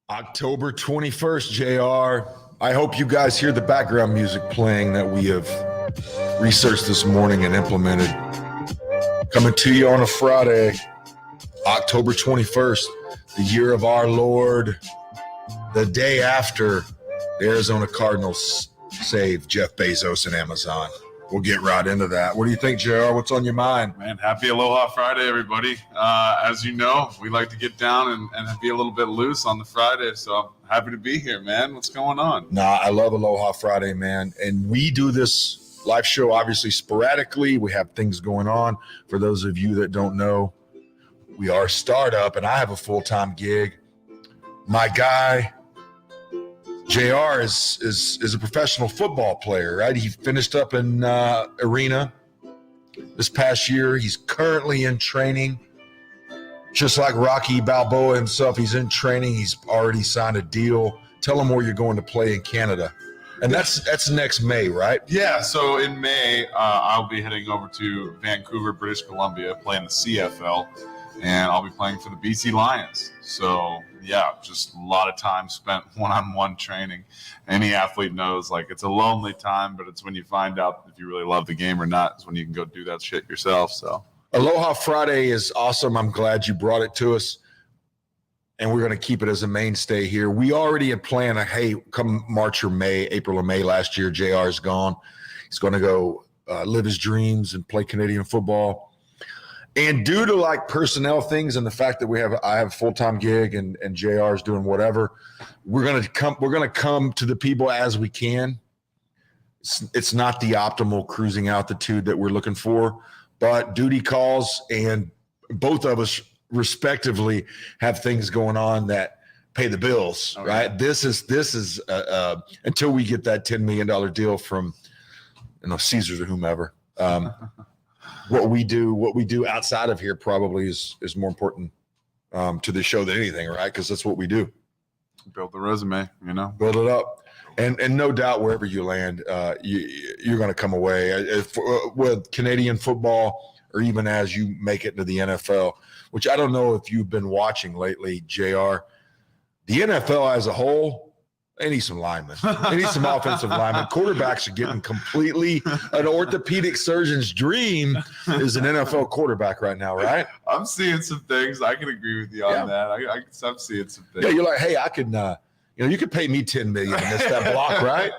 October 21st, JR. I hope you guys hear the background music playing that we have researched this morning and implemented. Coming to you on a Friday, October 21st, the year of our Lord, the day after the Arizona Cardinals saved Jeff Bezos and Amazon. We'll get right into that. What do you think, JR? What's on your mind? Man, happy Aloha Friday, everybody. As you know, we like to get down and be a little bit loose on the Friday, so I'm happy to be here, man. What's going on? Nah, I love Aloha Friday, man. And we do this live show, obviously, sporadically. We have things going on. For those of you that don't know, we are a startup, and I have a full-time gig. My guy, JR, is a professional football player, right? He finished up in arena this past year. He's currently in training. Just like Rocky Balboa himself, he's in training. He's already signed a deal. Tell him where you're going to play in Canada. And that's next May, right? Yeah, so in May, I'll be heading over to Vancouver, British Columbia, playing the CFL, and I'll be playing for the BC Lions. So, yeah, just a lot of time spent one-on-one training. Any athlete knows, like, it's a lonely time, but it's when you find out if you really love the game or not, is when you can go do that shit yourself, so. Aloha Friday is awesome. I'm glad you brought it to us, and we're going to keep it as a mainstay here. We already had planned, hey, come March or May, April or May last year, JR's gone. He's going to go live his dreams and play Canadian football. And due to like personnel things and the fact that I have a full-time gig and JR's doing whatever, we're going to come to the people as we can. It's not the optimal cruising altitude that we're looking for, but duty calls, and both of us respectively have things going on that pay the bills, right? Yeah. This is until we get that $10 million deal from Caesars or whomever. What we do outside of here probably is more important to the show than anything, right? Because that's what we do. Build the resume, build it up. And no doubt wherever you land, you're going to come away with Canadian football, or even as you make it into the NFL, which I don't know if you've been watching lately, JR. The NFL as a whole, they need some linemen. They need some offensive linemen. Quarterbacks are getting completely an orthopedic surgeon's dream is an NFL quarterback right now, right? I'm seeing some things. I can agree with you on that. I'm seeing some things. Yeah, you're like, hey, I can you could pay me $10 million to miss that block, right?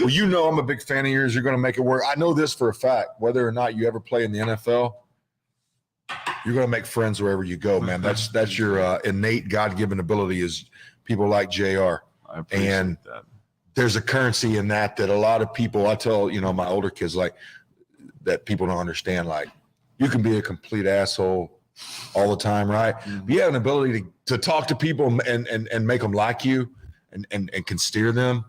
Well, I'm a big fan of yours. You're going to make it work. I know this for a fact. Whether or not you ever play in the NFL, you're going to make friends wherever you go, man. That's your innate God-given ability is people like JR. I appreciate that. There's a currency in that a lot of people, I tell, my older kids, like, that people don't understand. Like, you can be a complete asshole all the time, right? Mm-hmm. You have an ability to talk to people and make them like you and can steer them.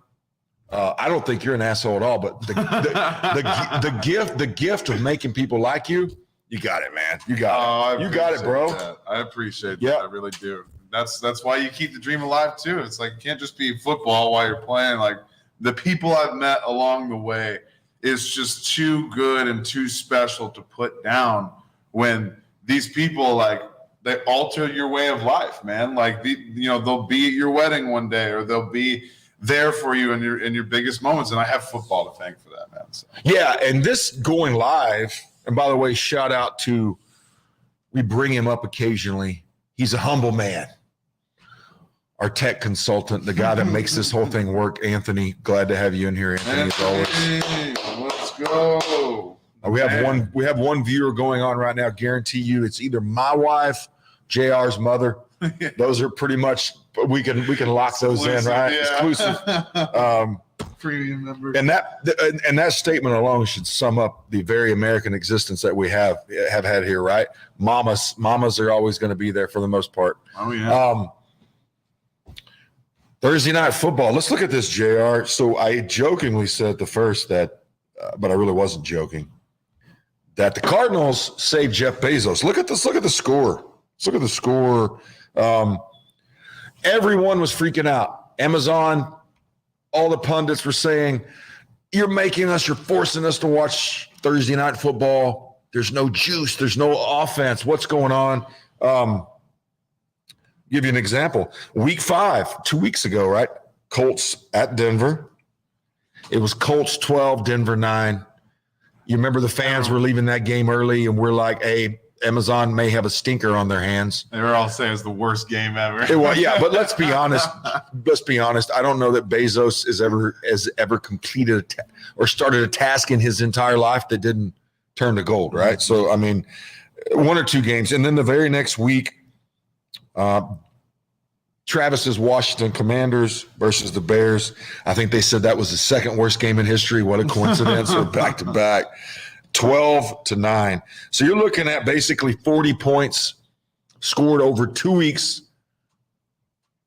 I don't think you're an asshole at all, but the gift of making people like you, you got it, man. You got it. You got it, bro. That. I appreciate that. I really do. That's why you keep the dream alive too. It's like, you can't just be football while you're playing. Like, the people I've met along the way is just too good and too special to put down. When these people, like, they alter your way of life, man. Like, they'll be at your wedding one day, or they'll be there for you in your biggest moments. And I have football to thank for that, man. So. Yeah, and this going live, and by the way, shout out to, we bring him up occasionally. He's a humble man. Our tech consultant, the guy that makes this whole thing work, Anthony. Glad to have you in here, Anthony, as always. Let's go. We have one viewer going on right now. Guarantee you, it's either my wife, JR's mother. Those are pretty much, we can lock those in, right? Yeah. Exclusive. Premium members. And that statement alone should sum up the very American existence that we have had here, right? Mamas are always going to be there for the most part. Oh yeah. Thursday night football. Let's look at this, JR. So I jokingly said at the first that, but I really wasn't joking, that the Cardinals saved Jeff Bezos. Look at this. Look at the score. Let's look at the score. Everyone was freaking out. Amazon, all the pundits were saying, you're forcing us to watch Thursday night football. There's no juice. There's no offense. What's going on? Give you an example. Week 5, 2 weeks ago, right? Colts at Denver. It was Colts 12, Denver 9. You remember the fans were leaving that game early, and we're like, hey, Amazon may have a stinker on their hands. They were all saying it's the worst game ever. Yeah, but let's be honest. I don't know that Bezos has ever completed or started a task in his entire life that didn't turn to gold, right? So, I mean, 1 or 2 games. And then the very next week, Travis's Washington Commanders versus the Bears. I think they said that was the second worst game in history. What a coincidence. Or back to back, 12-9. So you're looking at basically 40 points scored over 2 weeks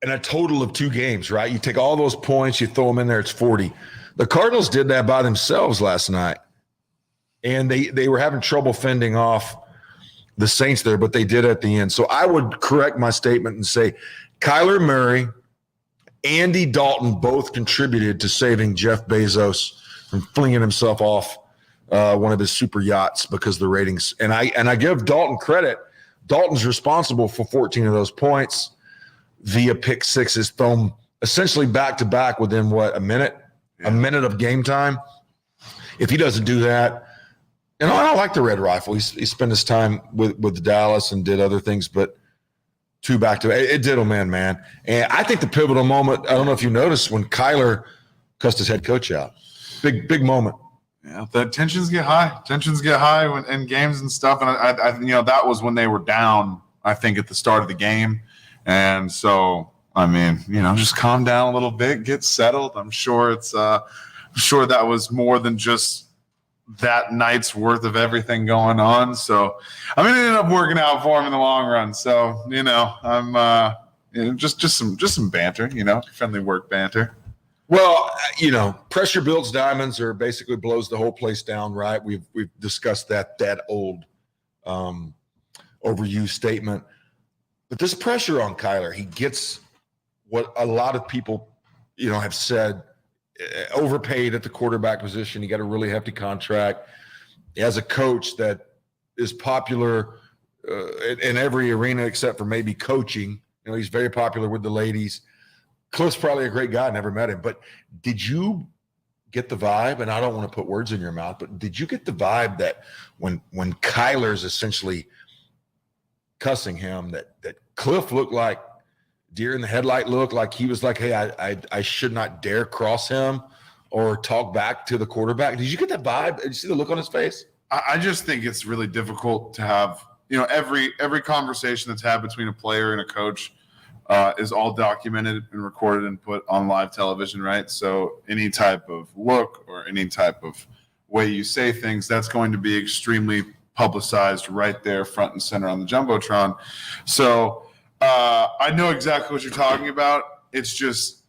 and a total of 2 games, right? You take all those points, you throw them in there, it's 40. The Cardinals did that by themselves last night, and they were having trouble fending off the Saints there, but they did at the end. So I would correct my statement and say Kyler Murray, Andy Dalton both contributed to saving Jeff Bezos from flinging himself off one of his super yachts because of the ratings. And I give Dalton credit. Dalton's responsible for 14 of those points via pick sixes thrown essentially back to back within a minute of game time. If he doesn't do that, and I like the Red Rifle. He spent his time with Dallas and did other things, but 2 back-to-back, it did him in, man. And I think the pivotal moment, I don't know if you noticed, when Kyler cussed his head coach out. Big moment. Yeah, the tensions get high. When in games and stuff. And I that was when they were down, I think, at the start of the game. And so, I mean, just calm down a little bit, get settled. I'm sure that was more than just that night's worth of everything going on. So, I mean, it ended up working out for him in the long run. So, I'm just some banter, friendly work banter. Well, pressure builds diamonds, or basically blows the whole place down, right? We've discussed that old overused statement. But this pressure on Kyler, he gets what a lot of people, have said, overpaid at the quarterback position. He got a really hefty contract. He has a coach that is popular in every arena except for maybe coaching. He's very popular with the ladies. Cliff's probably a great guy. Never met him. But did you get the vibe, and I don't want to put words in your mouth, but did you get the vibe that when Kyler's essentially cussing him, that Cliff looked like deer in the headlight look, like he was like, hey, I should not dare cross him or talk back to the quarterback? Did you get that vibe? Did you see the look on his face? I just think it's really difficult to have, every conversation that's had between a player and a coach is all documented and recorded and put on live television, right? So any type of look or any type of way you say things, that's going to be extremely publicized right there, front and center on the jumbotron. So I know exactly what you're talking about. It's just,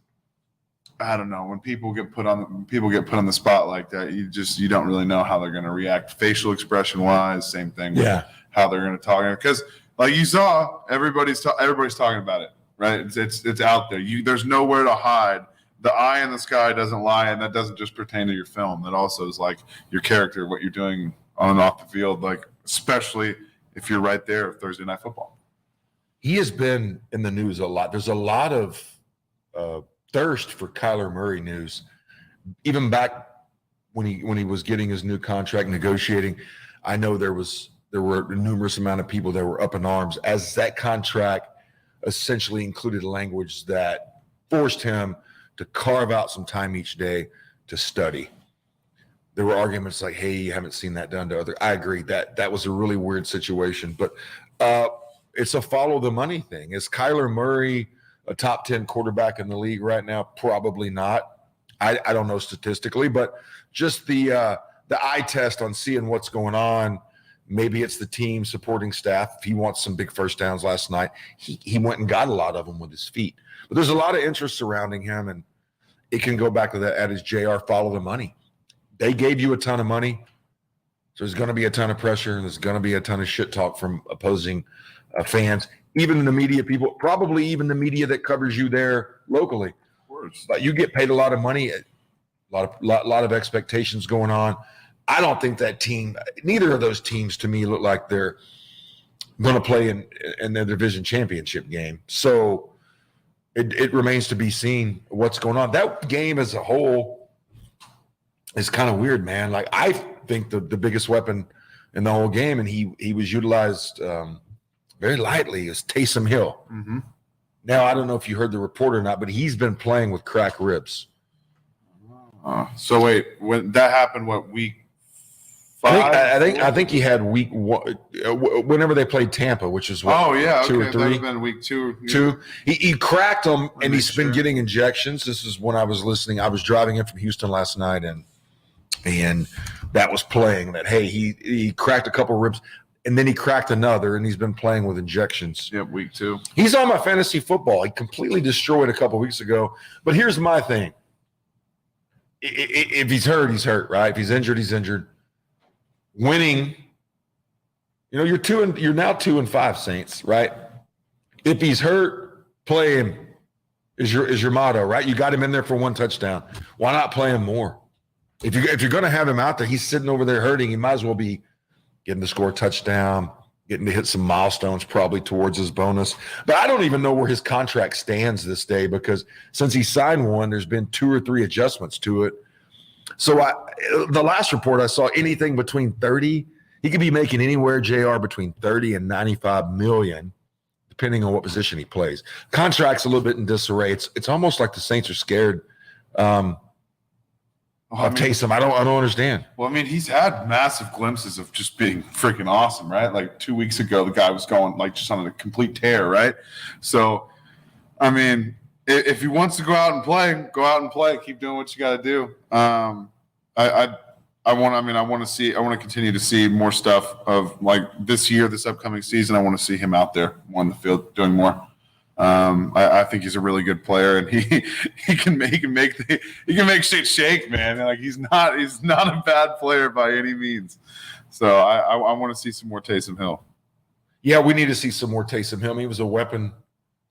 I don't know, when people get put on the spot like that, you don't really know how they're going to react, facial expression wise. Same thing with how they're going to talk, because like you saw, everybody's talking about it, right? It's out there. There's nowhere to hide. The eye in the sky doesn't lie, and that doesn't just pertain to your film. That also is like your character, what you're doing on and off the field, like especially if you're right there Thursday Night Football. He has been in the news a lot. There's a lot of thirst for Kyler Murray news, even back when he was getting his new contract, negotiating. I know there were a numerous amount of people that were up in arms as that contract essentially included language that forced him to carve out some time each day to study. There were arguments like, hey, you haven't seen that done to other. I agree that was a really weird situation, but it's a follow the money thing. Is Kyler Murray a top 10 quarterback in the league right now? Probably not. I don't know statistically, but just the eye test on seeing what's going on. Maybe it's the team supporting staff. If he wants some big first downs last night, he went and got a lot of them with his feet. But there's a lot of interest surrounding him, and it can go back to that adage, JR, follow the money. They gave you a ton of money, so there's going to be a ton of pressure, and there's going to be a ton of shit talk from opposing fans, even the media people, probably even the media that covers you there locally. Of course. But you get paid a lot of money, a lot of expectations going on. I don't think that team, neither of those teams to me look like they're going to play in their division championship game. So it remains to be seen what's going on. That game as a whole is kind of weird, man. Like, I think the biggest weapon in the whole game, and he was utilized very lightly, is Taysom Hill. Mm-hmm. Now, I don't know if you heard the report or not, but he's been playing with cracked ribs. So wait, when that happened, what, week 5? I think he had week 1 whenever they played Tampa, which is what, 2 or 3. That would have been week 2. Yeah. 2. He cracked them, and he's been getting injections. This is when I was listening. I was driving in from Houston last night, and that was playing that. Hey, he cracked a couple ribs, and then he cracked another, and he's been playing with injections. Yep, week 2. He's on my fantasy football. He completely destroyed a couple weeks ago. But here's my thing: if he's hurt, he's hurt, right? If he's injured, he's injured. Winning, you're now 2-5, Saints, right? If he's hurt, play him is your motto, right? You got him in there for 1 touchdown. Why not play him more? If you're going to have him out there, he's sitting over there hurting. He might as well be getting to score a touchdown, getting to hit some milestones probably towards his bonus. But I don't even know where his contract stands this day, because since he signed one, there's been 2 or 3 adjustments to it. So the last report I saw, anything between 30, he could be making anywhere, JR, between 30 and 95 million, depending on what position he plays. Contract's a little bit in disarray. It's almost like the Saints are scared of Taysom. I don't understand. Well, I mean, he's had massive glimpses of just being freaking awesome, right? Like 2 weeks ago, the guy was going like just on a complete tear, right? So, I mean, if he wants to go out and play, keep doing what you got to do. I want to continue to see more stuff of like this upcoming season. I want to see him out there on the field doing more. I think he's a really good player, and he can make shit shake, man. Like he's not a bad player by any means. So I want to see some more Taysom Hill. Yeah, we need to see some more Taysom Hill. He was a weapon.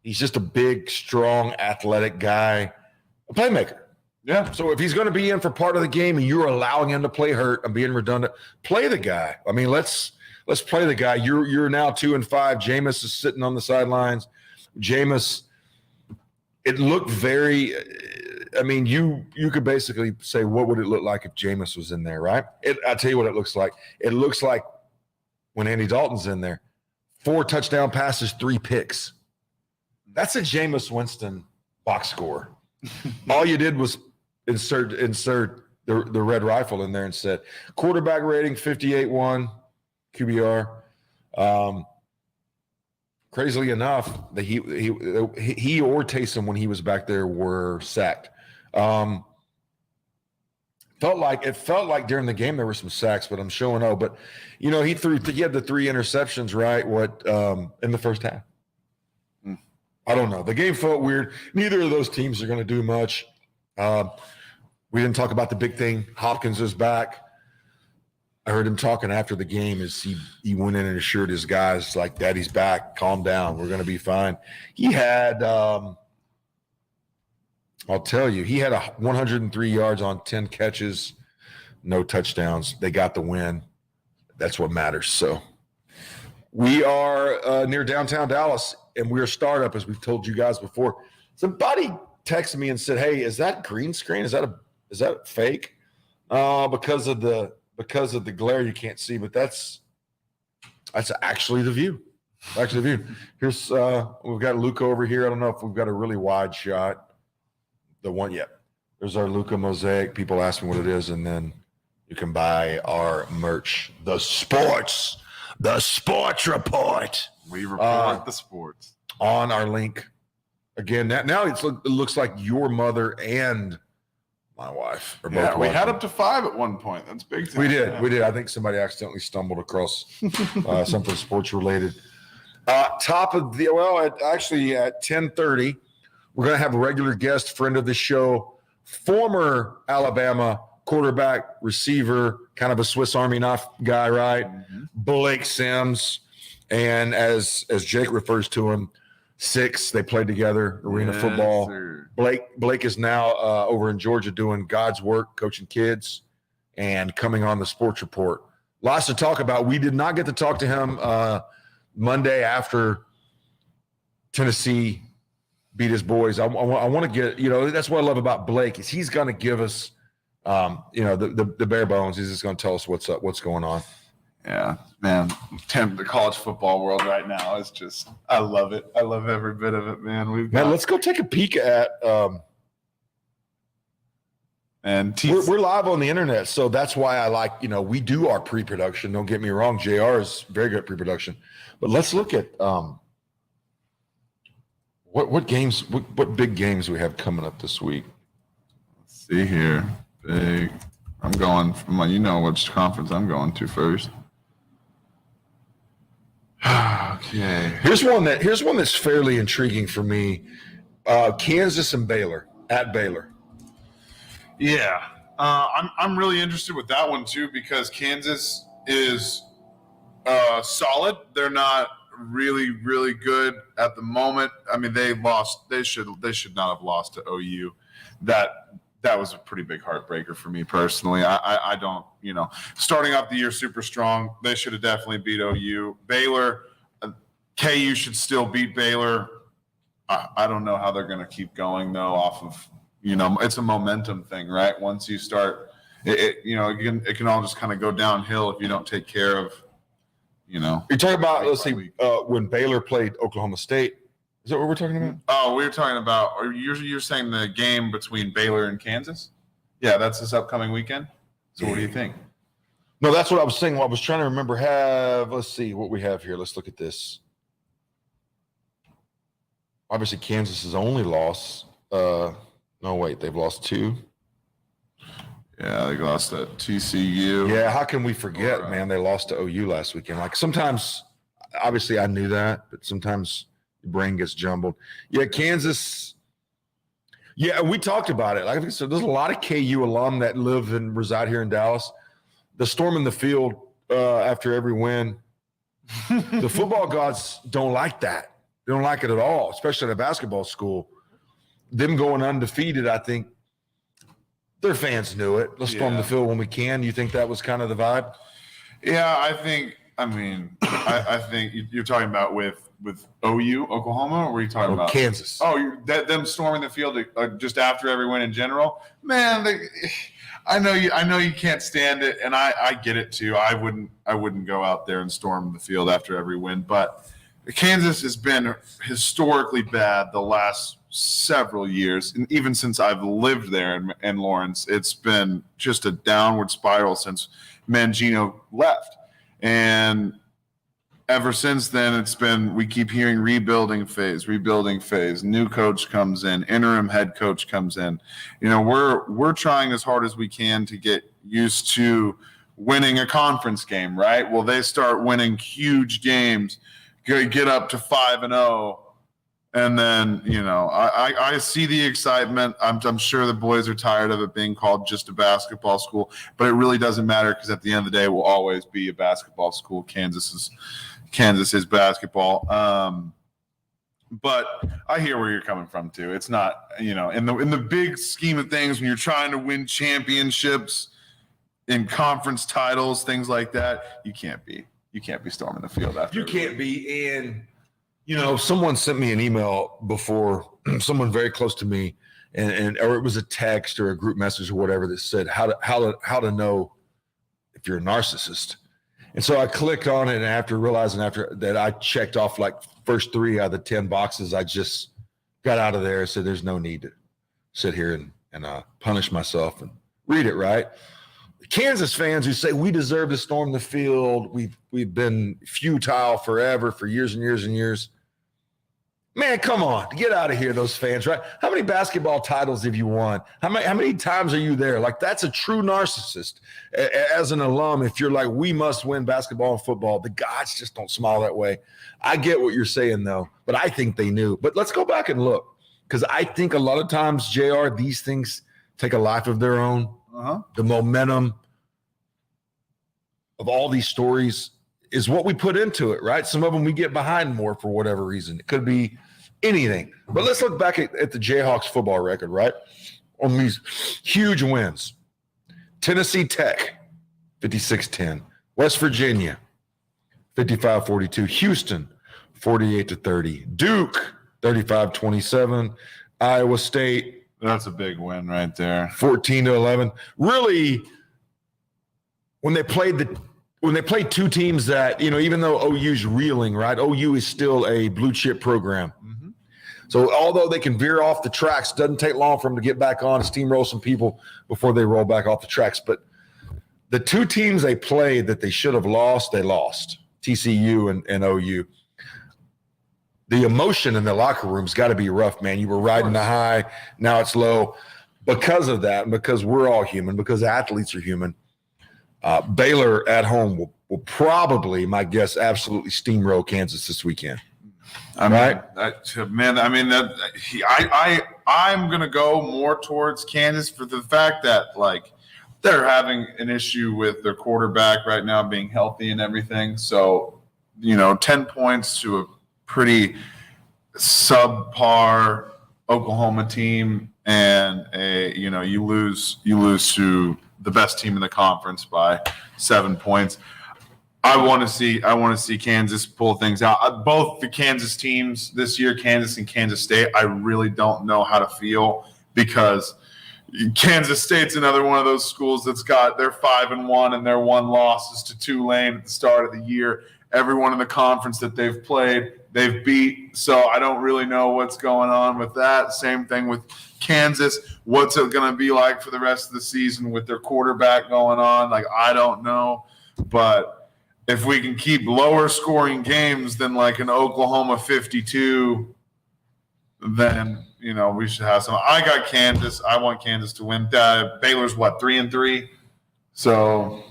He's just a big, strong, athletic guy, a playmaker. Yeah. So if he's going to be in for part of the game and you're allowing him to play hurt, I'm being redundant, play the guy. I mean, let's play the guy. You're now 2-5. Jameis is sitting on the sidelines. Jameis, it looked very I mean, you could basically say, what would it look like if Jameis was in there, right? I'll tell you what it looks like. It looks like when Andy Dalton's in there, 4 touchdown passes, 3 picks. That's a Jameis Winston box score. All you did was insert the red rifle in there and said quarterback rating 58.1 QBR. Crazily enough, that he or Taysom when he was back there were sacked. felt like during the game there were some sacks, but I'm showing oh. But he had the 3 interceptions, right? In the first half. I don't know. The game felt weird. Neither of those teams are going to do much. We didn't talk about the big thing. Hopkins is back. I heard him talking after the game as he went in and assured his guys, like, Daddy's back. Calm down. We're going to be fine. He had, I'll tell you, he had 103 yards on 10 catches, no touchdowns. They got the win. That's what matters. So we are near downtown Dallas, and we're a startup, as we've told you guys before. Somebody texted me and said, "Hey, is that green screen? Is that fake? Because of the glare, you can't see." But that's actually the view. Here's we've got Luca over here. I don't know if we've got a really wide shot. The one, yeah. There's our Luca mosaic. People ask me what it is, and then you can buy our merch. The sports report. We report the sports on our link. Again, now it looks like your mother and my wife are both. Yeah, we watching. had up to 5 at one point. That's big time. We did. I think somebody accidentally stumbled across something sports related. At 10:30, we're going to have a regular guest, friend of the show, former Alabama quarterback, receiver, kind of a Swiss Army knife guy, right? Mm-hmm. Blake Sims. And as Jake refers to him, 6, they played together, arena football. Sir. Blake is now over in Georgia doing God's work, coaching kids, and coming on the sports report. Lots to talk about. We did not get to talk to him Monday after Tennessee beat his boys. I want to get, that's what I love about Blake is he's going to give us, the bare bones. He's just going to tell us what's up, what's going on. Yeah, man. The college football world right now is just, I love it. I love every bit of it, man. Let's go take a peek at. We're live on the internet, so that's why I like, we do our pre-production. Don't get me wrong, JR is very good at pre-production, but let's look at what games, what big games we have coming up this week. Let's see here, big. I'm going from which conference I'm going to first. Okay. Here's one that's fairly intriguing for me. Kansas and Baylor at Baylor. Yeah, I'm really interested with that one too because Kansas is solid. They're not really, really good at the moment. I mean, they lost. They should not have lost to OU. That was a pretty big heartbreaker for me personally. I don't, starting off the year super strong. They should have definitely beat OU. Baylor, KU should still beat Baylor. I don't know how they're going to keep going though. Off of, it's a momentum thing, right? Once you start, it can all just kind of go downhill if you don't take care of, You're talking about, let's see, when Baylor played Oklahoma State. Is that what we're talking about? Oh, we were talking about. You're saying the game between Baylor and Kansas? Yeah, that's this upcoming weekend. So what do you think? No, that's what I was saying. I was trying to remember. Let's see what we have here. Let's look at this. Obviously, Kansas's only loss. No, wait, they've lost 2. Yeah, they lost at TCU. Yeah, how can we forget, man? They lost to OU last weekend. Like sometimes, obviously, I knew that, but sometimes. The brain gets jumbled. Yeah, Kansas. Yeah, we talked about it. Like I said, there's a lot of KU alum that live and reside here in Dallas. The storm in the field after every win. The football gods don't like that. They don't like it at all, especially at a basketball school. Them going undefeated, I think their fans knew it. Let's storm the field when we can. You think that was kind of the vibe? Yeah, I think you're talking about with OU, Oklahoma, or were you talking about Kansas? Oh, them storming the field just after every win in general. Man, I know you can't stand it, and I get it too. I wouldn't go out there and storm the field after every win, but Kansas has been historically bad the last several years, and even since I've lived there in Lawrence, it's been just a downward spiral since Mangino left. And ever since then, we keep hearing rebuilding phase. New coach comes in, interim head coach comes in. We're trying as hard as we can to get used to winning a conference game, right? Well, they start winning huge games, get up to 5-0. And then, I see the excitement. I'm sure the boys are tired of it being called just a basketball school, but it really doesn't matter because at the end of the day, we'll always be a basketball school. Kansas is basketball. But I hear where you're coming from too. It's not, in the big scheme of things, when you're trying to win championships in conference titles, things like that, you can't be storming the field after. You can't be in. Someone sent me an email before, someone very close to me, or it was a text or a group message or whatever that said how to know if you're a narcissist. And so I clicked on it, and after that I checked off like first 3 out of the 10 boxes, I just got out of there and said, there's no need to sit here and punish myself and read it, right? Kansas fans who say we deserve to storm the field, we've been futile forever, for years and years and years. Man, come on, get out of here, those fans, right? How many basketball titles have you won? How many times are you there? Like, that's a true narcissist. As an alum, if you're like, we must win basketball and football, the gods just don't smile that way. I get what you're saying, though, but I think they knew. But let's go back and look, because I think a lot of times, JR, these things take a life of their own. The momentum of all these stories is what we put into it, right? Some of them we get behind more for whatever reason. It could be anything. But let's look back at the Jayhawks football record, right? On these huge wins. Tennessee Tech, 56-10. West Virginia, 55-42. Houston, 48-30. Duke, 35-27. Iowa State. That's a big win right there. 14-11. Really, when they played two teams that, even though OU's reeling, right? OU is still a blue chip program. Mm-hmm. So although they can veer off the tracks, doesn't take long for them to get back on and steamroll some people before they roll back off the tracks. But the two teams they played that they should have lost, they lost. TCU and OU. The emotion in the locker room's got to be rough, man. You were riding the high, now it's low. Because of that, and because we're all human, because athletes are human, Baylor at home will probably, my guess, absolutely steamroll Kansas this weekend. I'm gonna go more towards Kansas for the fact that they're having an issue with their quarterback right now being healthy and everything. So 10 points to a pretty subpar Oklahoma team, and you lose to the best team in the conference by 7 points. I want to see Kansas pull things out. Both the Kansas teams this year, Kansas and Kansas State, I really don't know how to feel, because Kansas State's another one of those schools that's got their 5-1 and their 1 losses to Tulane at the start of the year. Everyone in the conference that they've played, they've beat. So I don't really know what's going on with that. Same thing with Kansas. What's it going to be like for the rest of the season with their quarterback going on? I don't know. But if we can keep lower scoring games than an Oklahoma 52, then, we should have some. I got Kansas. I want Kansas to win. Baylor's 3-3? So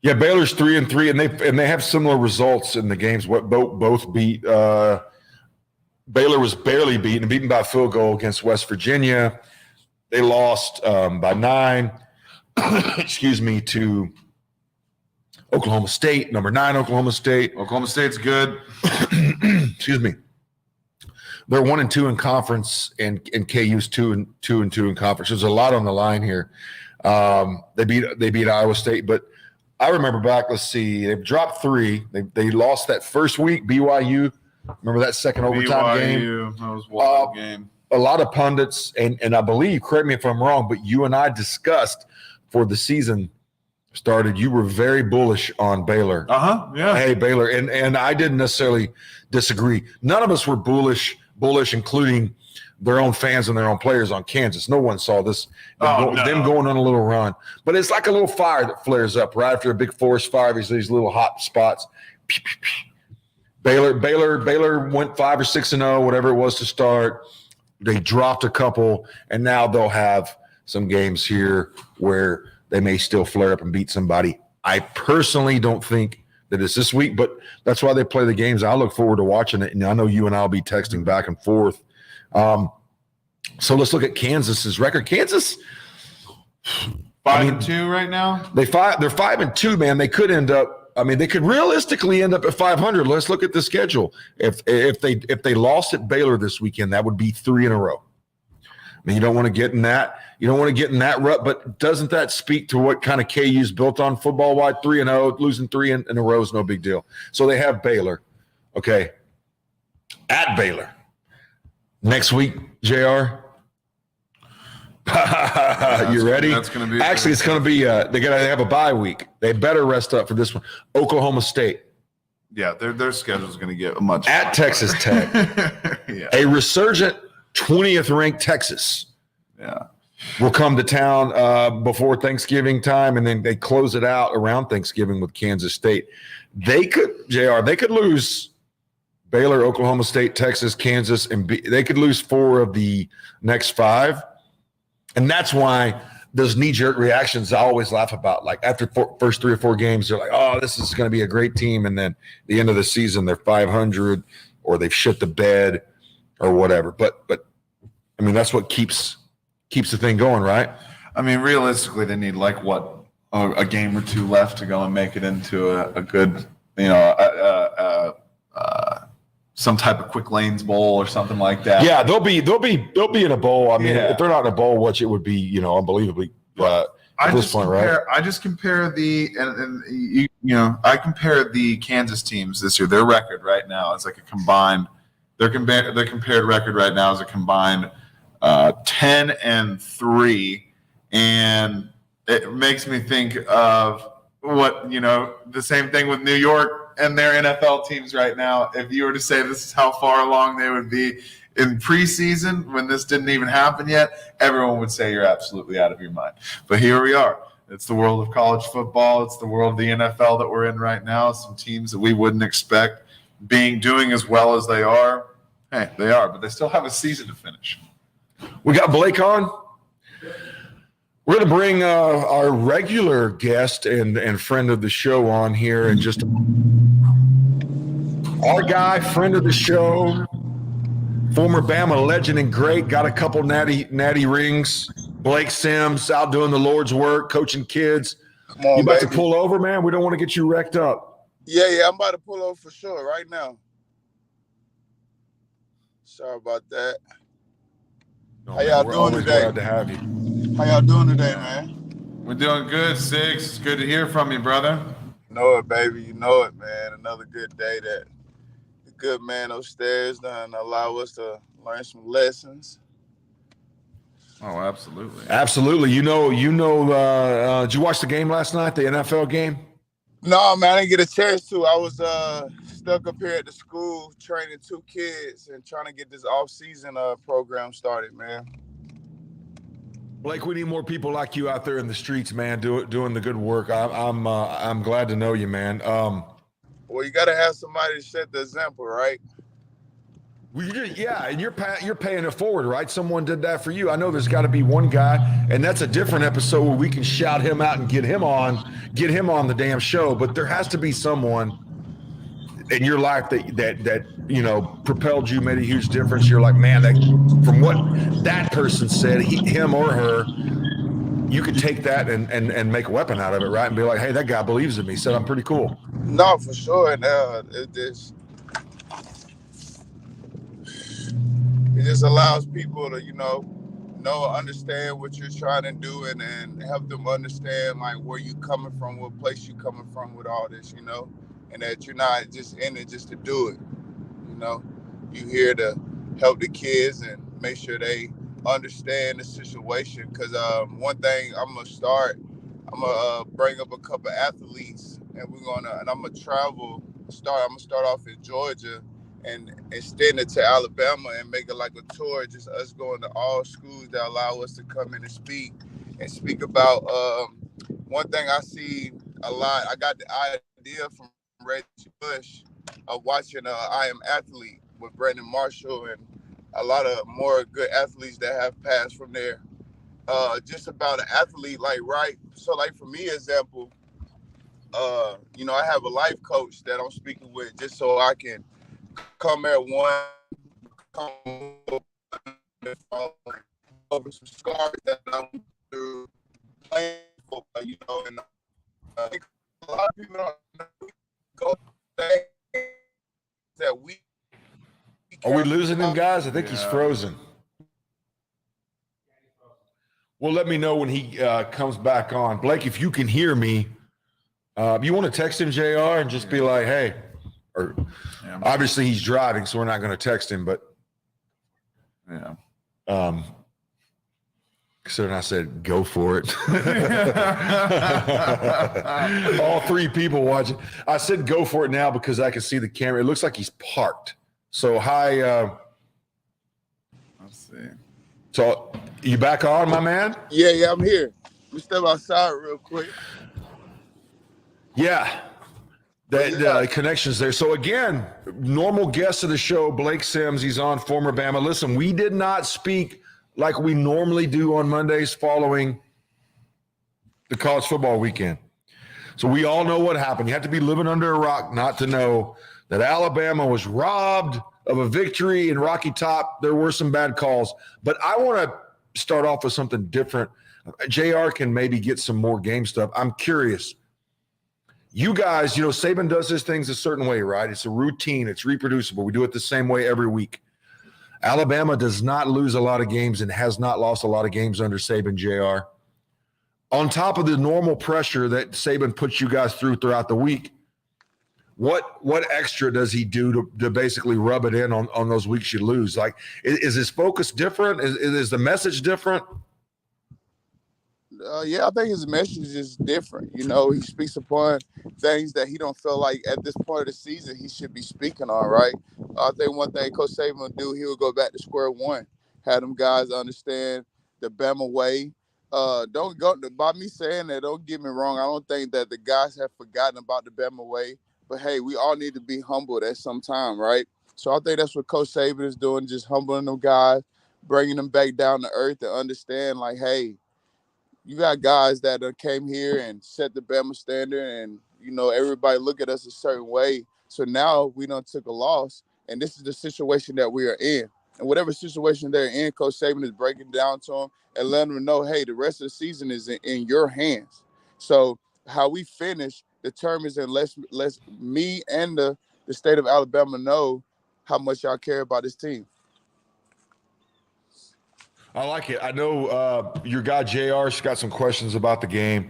yeah, Baylor's 3-3, and they have similar results in the games. What both beat. Baylor was barely beaten by a field goal against West Virginia. They lost by 9. to Oklahoma State, number 9 Oklahoma State. Oklahoma State's good. Excuse me. They're 1-2 in conference, and KU's 2-2 in conference. There's a lot on the line here. They beat Iowa State, but I remember back. Let's see, they've dropped 3. They lost that first week. BYU. Remember that second overtime game? That was a wild game. A lot of pundits, and I believe, correct me if I'm wrong, but you and I discussed before the season started, you were very bullish on Baylor. Yeah. Hey, Baylor. And I didn't necessarily disagree. None of us were bullish, including their own fans and their own players on Kansas. No one saw this, them going on a little run. But it's like a little fire that flares up right after a big forest fire. These little hot spots. Baylor went 5 or 6-0, whatever it was to start. They dropped a couple, and now they'll have some games here where they may still flare up and beat somebody. I personally don't think that it's this week, but that's why they play the games. I look forward to watching it, and I know you and I will be texting back and forth. So let's look at Kansas's record. Kansas 5-2 right now. They're 5-2, man. They could end up. I mean, they could realistically end up at 500. Let's look at the schedule. If they lost at Baylor this weekend, that would be 3 in a row. I mean, you don't want to get in that. You don't want to get in that rut. But doesn't that speak to what kind of KU's built on football-wide? 3-0, losing 3 in a row is no big deal. So they have Baylor. Okay, at Baylor next week, JR. You ready? That's going to be actually. It's going to be. They got to have a bye week. They better rest up for this one. Oklahoma State. Yeah, their schedule is going to get much at Texas Tech. Yeah. A resurgent 20th ranked Texas. Yeah, will come to town before Thanksgiving time, and then they close it out around Thanksgiving with Kansas State. They could lose Baylor, Oklahoma State, Texas, Kansas, and they could lose 4 of the next 5. And that's why those knee-jerk reactions I always laugh about. Like after first 3 or 4 games, they're like, oh, this is going to be a great team. And then at the end of the season, they're 500 or they've shit the bed or whatever. But I mean, that's what keeps the thing going, right? I mean, realistically, they need a game or 2 left to go and make it into a good, some type of quick lanes bowl or something like that. Yeah, they'll be in a bowl. I mean, if they're not in a bowl, which it would be, unbelievably at this point, right? I just compare I compare the Kansas teams this year. Their record right now is like a combined. Their compared record right now is a combined 10-3, and it makes me think of what the same thing with New York and their NFL teams right now. If you were to say this is how far along they would be in preseason when this didn't even happen yet, everyone would say you're absolutely out of your mind. But here we are. It's the world of college football. It's the world of the NFL that we're in right now. Some teams that we wouldn't expect doing as well as they are. Hey, they are, but they still have a season to finish. We got Blake on. We're going to bring our regular guest and friend of the show on here in just our guy, friend of the show, former Bama legend and great, got a couple natty rings. Blake Sims out doing the Lord's work, coaching kids. Come on, you about baby. to pull over, man? We don't want to get you wrecked up. Yeah, I'm about to pull over for sure right now. Sorry about that. No, How y'all we're doing always today? glad to have you. How y'all doing today, man? We're doing good, Six. It's good to hear from you, brother. You know it, baby. You know it, man. Another good day that the good man upstairs done allow us to learn some lessons. Oh, absolutely. Absolutely. Did you watch the game last night, the NFL game? No, man, I didn't get a chance to. I was stuck up here at the school training 2 kids and trying to get this off-season program started, man. Blake, we need more people like you out there in the streets, man, doing the good work. I'm glad to know you, man. Well, you got to have somebody to set the example, right? And you're paying it forward, right? Someone did that for you. I know there's got to be one guy, and that's a different episode where we can shout him out and get him on the damn show. But there has to be someone in your life that propelled you, made a huge difference. You're like, man, that from what that person said, him or her, you could take that and make a weapon out of it, right? And be like, hey, that guy believes in me. Said I'm pretty cool. No, for sure. And it just allows people to, understand what you're trying to do and help them understand like where you coming from, what place you coming from with all this, and that you're not just in it just to do it. You here to help the kids and make sure they understand the situation. Because one thing I'm gonna bring up a couple athletes, and I'm gonna start off in Georgia and extend it to Alabama and make it like a tour, just us going to all schools that allow us to come in and speak about one thing I see a lot. I got the idea from Reggie Bush of watching I Am Athlete with Brandon Marshall and a lot of more good athletes that have passed from there. Just about an athlete, like, right? So, like, for me, example, I have a life coach that I'm speaking with just so I can come at one, come over some scars that I went through playing football, and I think a lot of people don't know go things that we Are we care losing him, about. guys? I think he's frozen. Well, let me know when he comes back on. Blake, if you can hear me, you want to text him, JR, and just be like, hey, or obviously he's driving, so we're not going to text him, but so then I said, go for it. All three people watching. I said, go for it now because I can see the camera. It looks like he's parked. So hi. Let's see. So you back on, my man? Yeah, I'm here. Let me step outside real quick. Yeah. That connection's there. So again, normal guest of the show, Blake Sims. He's on, former Bama. Listen, we did not speak like we normally do on Mondays following the college football weekend. So we all know what happened. You have to be living under a rock not to know that Alabama was robbed of a victory in Rocky Top. There were some bad calls. But I want to start off with something different. JR can maybe get some more game stuff. I'm curious. You guys, Saban does his things a certain way, right? It's a routine. It's reproducible. We do it the same way every week. Alabama does not lose a lot of games and has not lost a lot of games under Saban, JR. On top of the normal pressure that Saban puts you guys throughout the week, what extra does he do to basically rub it in on those weeks you lose? Like, is his focus different? Is the message different? Yeah, I think his message is different. He speaks upon things that he don't feel like at this point of the season he should be speaking on, right? I think one thing Coach Saban will do, he will go back to square one, have them guys understand the Bama way. Don't go by me saying that. Don't get me wrong. I don't think that the guys have forgotten about the Bama way, but hey, we all need to be humbled at some time, right? So I think that's what Coach Saban is doing, just humbling them guys, bringing them back down to earth to understand, like, hey, you got guys that came here and set the Bama standard, and everybody look at us a certain way. So now we done took a loss, and this is the situation that we are in. And whatever situation they're in, Coach Saban is breaking down to them and letting them know, hey, the rest of the season is in your hands. So how we finish determines, and lets me and the state of Alabama know how much y'all care about this team. I like it. I know your guy JR's got some questions about the game.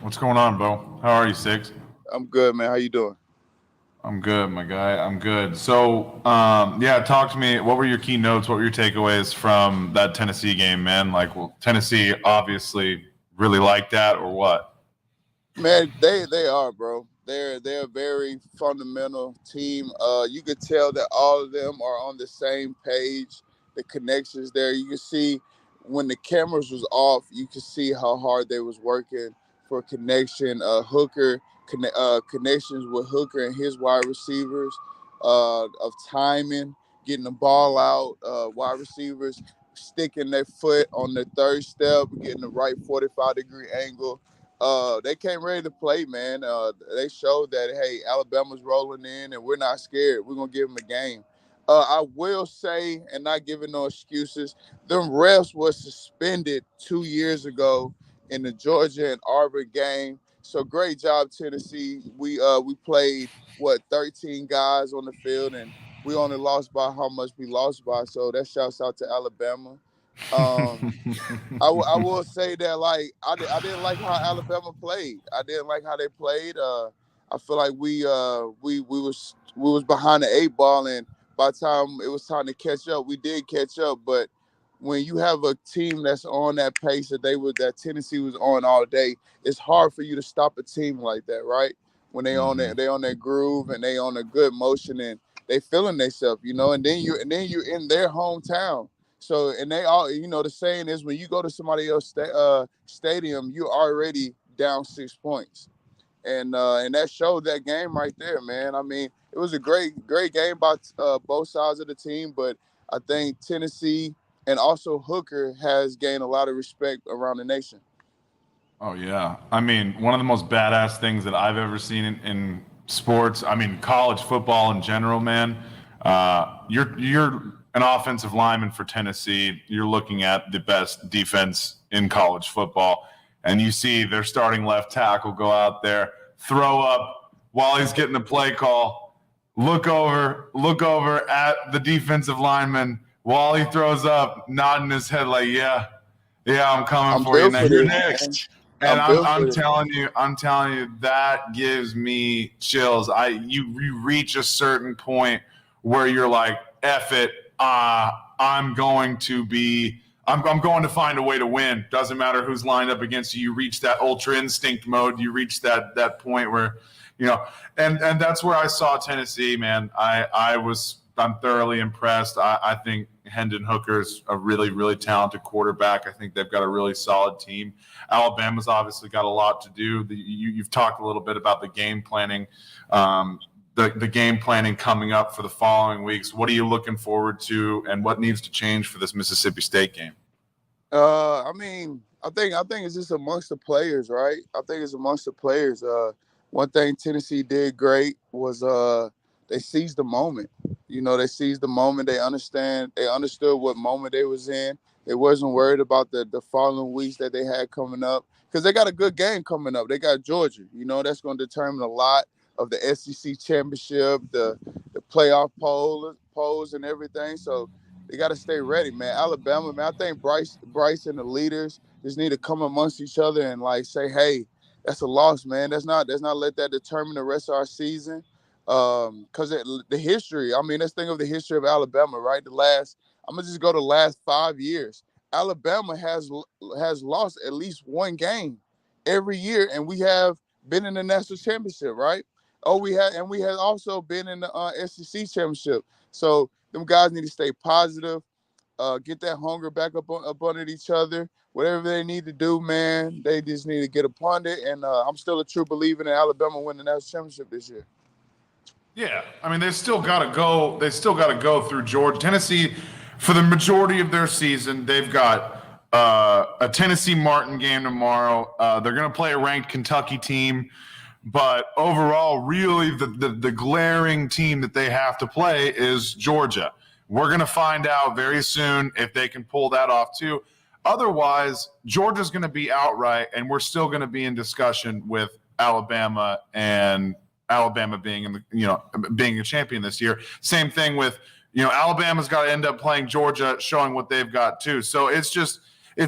What's going on, Bo? How are you, Six? I'm good, man. How you doing? I'm good, my guy. I'm good. So, talk to me. What were your key notes? What were your takeaways from that Tennessee game, man? Like, well, Tennessee obviously really liked that, or what? Man, they are, bro. They're a very fundamental team. You could tell that all of them are on the same page. The connections there. You can see when the cameras was off, you could see how hard they was working for connection. Connections with Hooker and his wide receivers, of timing, getting the ball out, wide receivers sticking their foot on the third step, getting the right 45-degree angle. They came ready to play, man. They showed that, hey, Alabama's rolling in and we're not scared. We're going to give them a game. I will say, and not giving no excuses, them refs was suspended 2 years ago in the Georgia and Auburn game. So great job, Tennessee. We played, 13 guys on the field, and we only lost by how much we lost by. So that shouts out to Alabama. I will say that, like, I didn't like how Alabama played. I didn't like how they played. I feel like we was behind the eight ball, and by the time it was time to catch up, we did catch up. But when you have a team that's on that pace that Tennessee was on all day, it's hard for you to stop a team like that, right? When they on that groove and they on a good motion and they feeling themselves, and then you're in their hometown. So, and they all, the saying is, when you go to somebody else's stadium, you're already down 6 points. and that showed that game right there, man. I mean, it was a great game by both sides of the team, but I think Tennessee and also Hooker has gained a lot of respect around the nation. Oh yeah. I mean, one of the most badass things that I've ever seen in sports, I mean, college football in general, man. You're an offensive lineman for Tennessee. You're looking at the best defense in college football, and you see their starting left tackle go out there, throw up while he's getting a play call, look over at the defensive lineman while he throws up, nodding his head like, yeah, I'm coming I'm for you built next. for You're this, man. next. And I'm built I'm for this. I'm telling you, that gives me chills. You reach a certain point where you're like, F it, I'm going to find a way to win. Doesn't matter who's lined up against you. You reach that ultra instinct mode. You reach that point where, and that's where I saw Tennessee, man. I'm thoroughly impressed. I think Hendon Hooker's a really, really talented quarterback. I think they've got a really solid team. Alabama's obviously got a lot to do. You've talked a little bit about the game planning, the game planning coming up for the following weeks. What are you looking forward to, and what needs to change for this Mississippi State game? I mean, I think it's just amongst the players, right? I think it's amongst the players. One thing Tennessee did great was they seized the moment. They seized the moment. They understood what moment they was in. They wasn't worried about the following weeks that they had coming up because they got a good game coming up. They got Georgia. That's going to determine a lot of the SEC championship, the playoff polls and everything. So they got to stay ready, man. Alabama, man, I think Bryce and the leaders just need to come amongst each other and like say, hey, that's a loss, man. Let's not let that determine the rest of our season. Because the history, I mean, let's think of the history of Alabama, right? I'm gonna just go to the last 5 years. Alabama has lost at least one game every year, and we have been in the national championship, right? Oh, we had also been in the SEC championship. So them guys need to stay positive, get that hunger back up under each other. Whatever they need to do, man, they just need to get upon it. And I'm still a true believer in Alabama winning the national championship this year. Yeah, I mean, they still got to go. They still got to go through Georgia, Tennessee, for the majority of their season. They've got a Tennessee Martin game tomorrow. They're going to play a ranked Kentucky team, but overall, really, the glaring team that they have to play is Georgia. We're going to find out very soon if they can pull that off too. Otherwise, Georgia's going to be outright, and we're still going to be in discussion with Alabama and Alabama being being a champion this year. Same thing with, Alabama's got to end up playing Georgia, showing what they've got too. So it's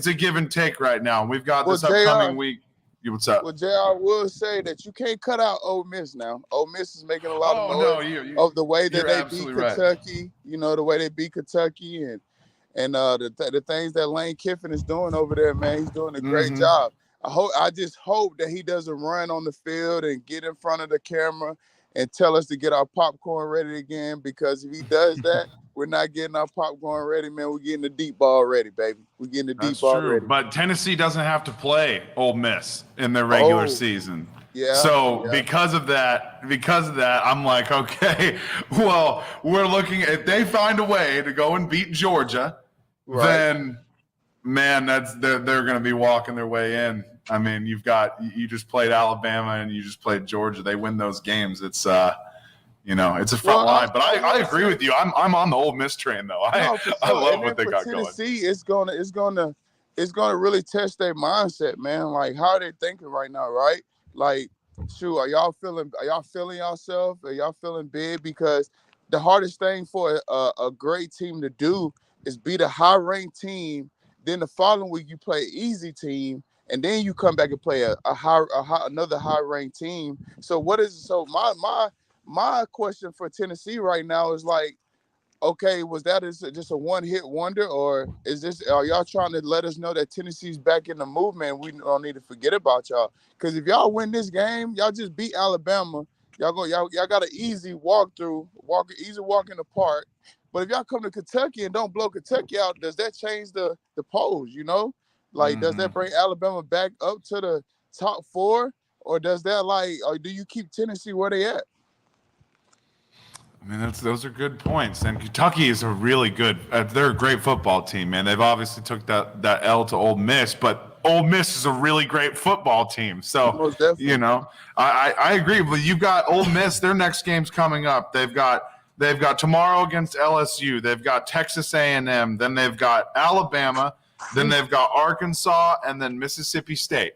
a give and take right now. We've got this upcoming week. What's up? Well, JR will say that you can't cut out Ole Miss now. Ole Miss is making a lot of noise of the way that they beat Kentucky. Right. The way they beat Kentucky and the things that Lane Kiffin is doing over there, man. He's doing a great job. I just hope that he doesn't run on the field and get in front of the camera and tell us to get our popcorn ready again, because if he does that, we're not getting our popcorn ready, man. We're getting the deep ball ready, baby. We're getting the deep ball ready. But Tennessee doesn't have to play Ole Miss in their regular season. Yeah. So because of that, I'm like, okay, well, we're looking if they find a way to go and beat Georgia, then man, they're going to be walking their way in. I mean, you just played Alabama and you just played Georgia. They win those games. It's it's a front line. But I agree with you. I'm on the Ole Miss train though. I love what they got Tennessee, going. It's gonna really test their mindset, man. Like, how are they thinking right now, right? Like, shoot, are y'all feeling yourself? Are y'all feeling big? Because the hardest thing for a great team to do is beat a high-ranked team. Then the following week you play an easy team, and then you come back and play another high-ranked team. So my question for Tennessee right now is like, okay, was that just a one-hit wonder, or are y'all trying to let us know that Tennessee's back in the movement and we don't need to forget about y'all? Because if y'all win this game, y'all just beat Alabama. Y'all got an easy walk in the park. But if y'all come to Kentucky and don't blow Kentucky out, does that change the polls, Like, does that bring Alabama back up to the top 4? or does that or do you keep Tennessee where they at? I mean, those are good points. And Kentucky is a really good. They're a great football team, man. They've obviously took that L to Ole Miss, but Ole Miss is a really great football team. So Most definitely. I agree. But you've got Ole Miss. Their next game's coming up. They've got tomorrow against LSU. They've got Texas A&M. Then they've got Alabama. Then they've got Arkansas, and then Mississippi State.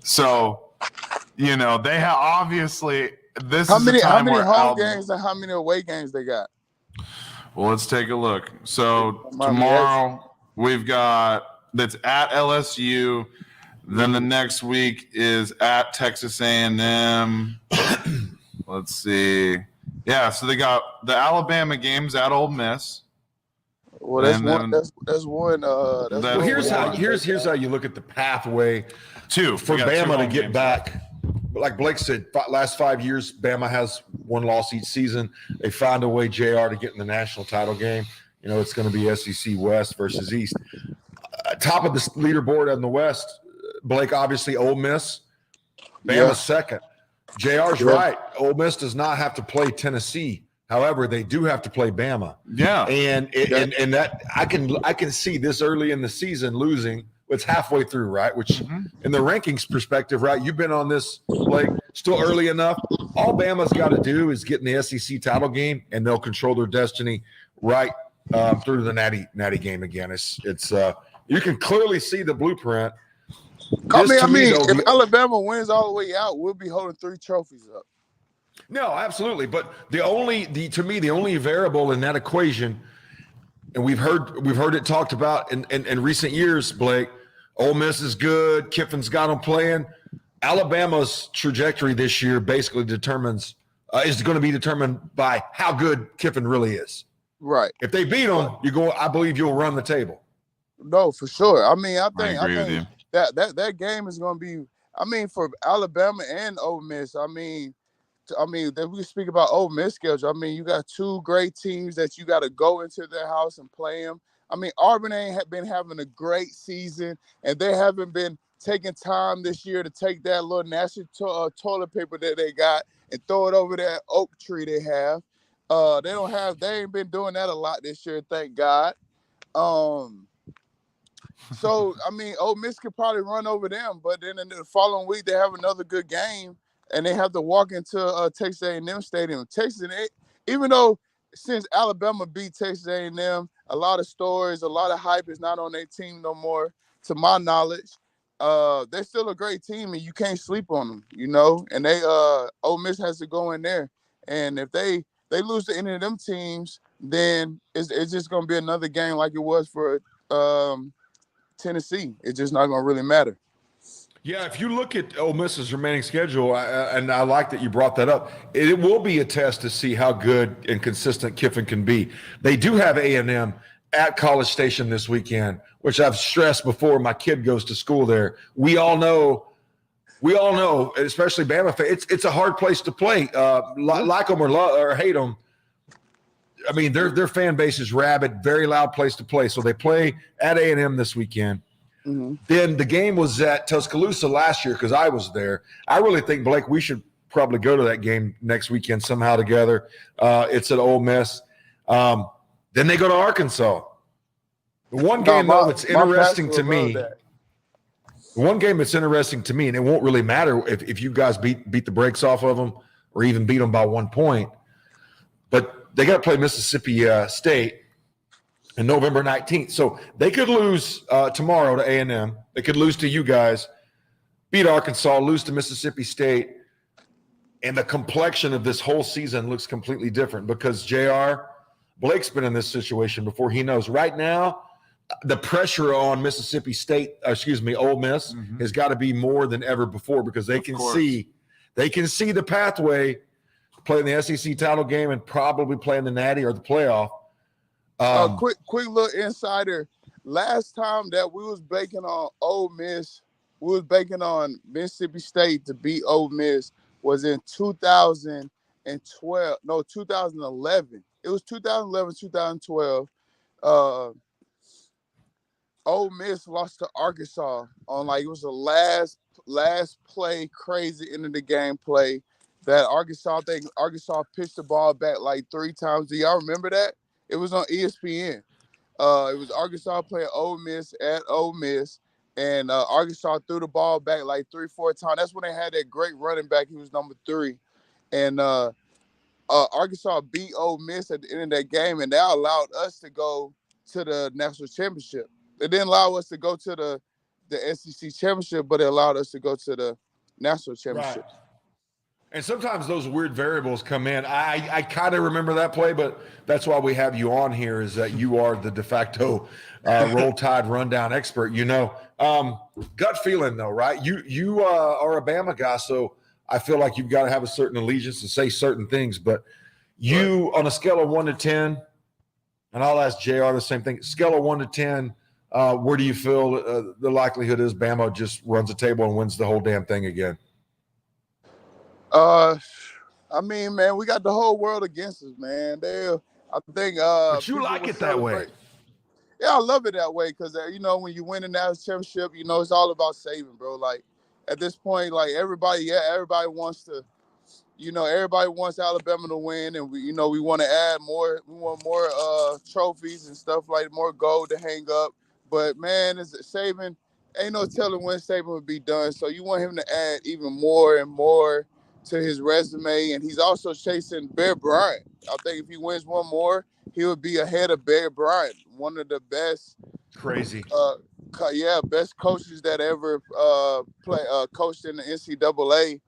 So they have obviously. How many home games and how many away games they got? Well, let's take a look. So tomorrow we've got that's at LSU. Then the next week is at Texas A&M. Let's see. Yeah, so they got the Alabama games at Ole Miss. Well, that's one. That's one. Well, here's how you look at the pathway for Bama to get back. Like Blake said, last 5 years, Bama has one loss each season. They find a way, JR, to get in the national title game. It's going to be SEC West versus East. Top of the leaderboard in the West, Blake, obviously Ole Miss. Bama's second. JR's right. Ole Miss does not have to play Tennessee. However, they do have to play Bama. Yeah. And that I can see this early in the season losing. It's halfway through, right? Which in the rankings perspective, right? You've been on this, Blake, still early enough. All Bama's got to do is get in the SEC title game, and they'll control their destiny right through the natty game again. It's you can clearly see the blueprint. If Alabama wins all the way out, we'll be holding 3 trophies up. No, absolutely. But the only variable in that equation, and we've heard it talked about in recent years, Blake. Ole Miss is good. Kiffin's got them playing. Alabama's trajectory this year basically is going to be determined by how good Kiffin really is. Right. If they beat them, I believe you'll run the table. No, for sure. I agree with you. That game is going to be. For Alabama and Ole Miss. If we speak about Ole Miss schedule, you got 2 great teams that you got to go into their house and play them. Auburn ain't been having a great season, and they haven't been taking time this year to take that little nasty toilet paper that they got and throw it over that oak tree they have. They ain't been doing that a lot this year, thank God. Ole Miss could probably run over them, but then in the following week they have another good game, and they have to walk into Texas A&M Stadium. Even though since Alabama beat Texas A&M, a lot of stories, a lot of hype is not on their team no more, to my knowledge. They're still a great team, and you can't sleep on them, And Ole Miss has to go in there, and if they lose to any of them teams, then it's just going to be another game like it was for Tennessee. It's just not going to really matter. Yeah, if you look at Ole Miss's remaining schedule, and I like that you brought that up, it will be a test to see how good and consistent Kiffin can be. They do have A&M at College Station this weekend, which I've stressed before. My kid goes to school there. We all know, especially Bama fans, it's a hard place to play. Like them or hate them. Their fan base is rabid, very loud place to play. So they play at A&M this weekend. Mm-hmm. Then the game was at Tuscaloosa last year because I was there. I really think, Blake, we should probably go to that game next weekend somehow together. It's at Ole Miss. Then they go to Arkansas. The one game that's interesting to me. The one game that's interesting to me, and it won't really matter if you guys beat the brakes off of them or even beat them by 1 point, but they got to play Mississippi State on November 19th. So they could lose tomorrow to A&M. They could lose to you guys, beat Arkansas, lose to Mississippi State. And the complexion of this whole season looks completely different because Blake's been in this situation before. He knows right now the pressure on Ole Miss has got to be more than ever before because they can see the pathway to play in the SEC title game and probably play in the Natty or the playoff. Quick little insider. Last time that we was banking on Ole Miss, we was banking on Mississippi State to beat Ole Miss was in 2011. It was 2011, 2012. Ole Miss lost to Arkansas on like it was the last play, crazy end of the game play that Arkansas. I think Arkansas pitched the ball back like 3 times. Do y'all remember that? It was on ESPN. It was Arkansas playing Ole Miss at Ole Miss, and Arkansas threw the ball back like 3-4 times. That's when they had that great running back. He was number 3, and Arkansas beat Ole Miss at the end of that game, and that allowed us to go to the national championship. It didn't allow us to go to the SEC championship, but it allowed us to go to the national championship. Right. And sometimes those weird variables come in. I kind of remember that play, but that's why we have you on here, is that you are the de facto Roll Tide rundown expert. Gut feeling though, right? You are a Bama guy, so I feel like you've got to have a certain allegiance to say certain things. But you, on a scale of 1 to 10, and I'll ask JR the same thing. Scale of 1 to 10, where do you feel the likelihood is Bama just runs the table and wins the whole damn thing again? I mean, man, we got the whole world against us, man. I think. But you like it that way. Yeah, I love it that way because when you win a national championship, it's all about saving, bro. Like at this point, like everybody wants to, everybody wants Alabama to win, and we want to add more. We want more trophies and stuff like more gold to hang up. But man, is it Saban? Ain't no telling when Saban would be done. So you want him to add even more and more to his resume, and he's also chasing Bear Bryant. I think if he wins one more, he would be ahead of Bear Bryant, one of the best. Crazy. Best coaches that ever coached in the NCAA.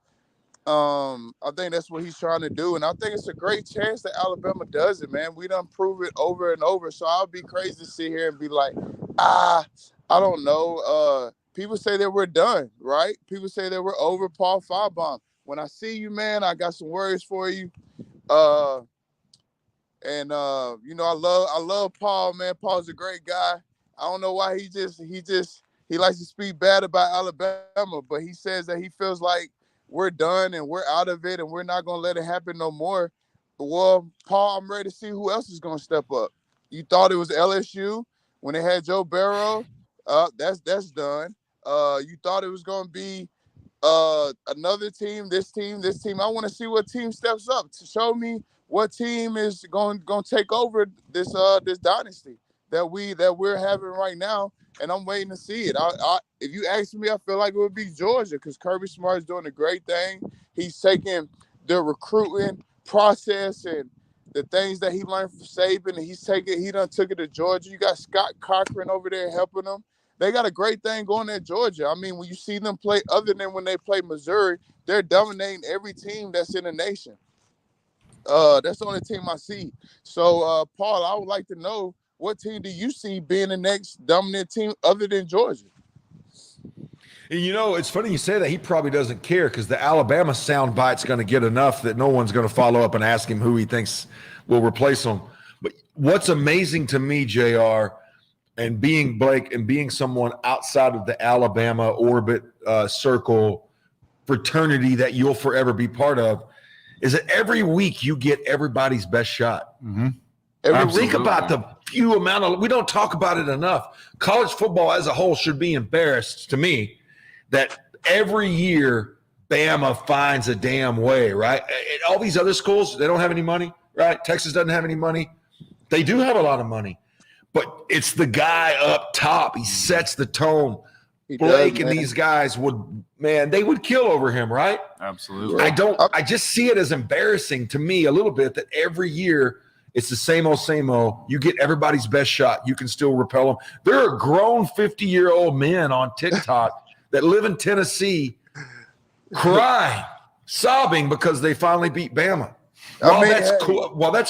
I think that's what he's trying to do, and I think it's a great chance that Alabama does it, man. We done prove it over and over, so I'll be crazy to sit here and be like, I don't know. People say that we're done, right? People say that we're over Paul Finebaum. When I see you, man, I got some words for you. I love Paul, man. Paul's a great guy. I don't know why he likes to speak bad about Alabama, but he says that he feels like we're done and we're out of it and we're not gonna let it happen no more. Well, Paul, I'm ready to see who else is gonna step up. You thought it was LSU when they had Joe Burrow. That's done. You thought it was gonna be another team, this team. I want to see what team steps up to show me what team is going to take over this dynasty that we're having right now, and I'm waiting to see it. If you ask me, I feel like it would be Georgia because Kirby Smart is doing a great thing. He's taking the recruiting process and the things that he learned from Saban, and he done took it to Georgia. You got Scott Cochran over there helping them. They got a great thing going at Georgia. I mean, when you see them play, other than when they play Missouri, they're dominating every team that's in the nation. That's the only team I see. So, Paul, I would like to know, what team do you see being the next dominant team other than Georgia? And it's funny you say that. He probably doesn't care because the Alabama soundbite's going to get enough that no one's going to follow up and ask him who he thinks will replace him. But what's amazing to me, JR, and being Blake and being someone outside of the Alabama orbit, circle, fraternity that you'll forever be part of, is that every week you get everybody's best shot. Mm-hmm. Think about the few amount of – we don't talk about it enough. College football as a whole should be embarrassed to me that every year Bama finds a damn way, right? And all these other schools, they don't have any money, right? Texas doesn't have any money. They do have a lot of money. But it's the guy up top. He sets the tone. Blake and these guys they would kill over him, right? Absolutely. I just see it as embarrassing to me a little bit that every year it's the same old. You get everybody's best shot. You can still repel them. There are grown 50-year-old men on TikTok that live in Tennessee crying, sobbing because they finally beat Bama. That's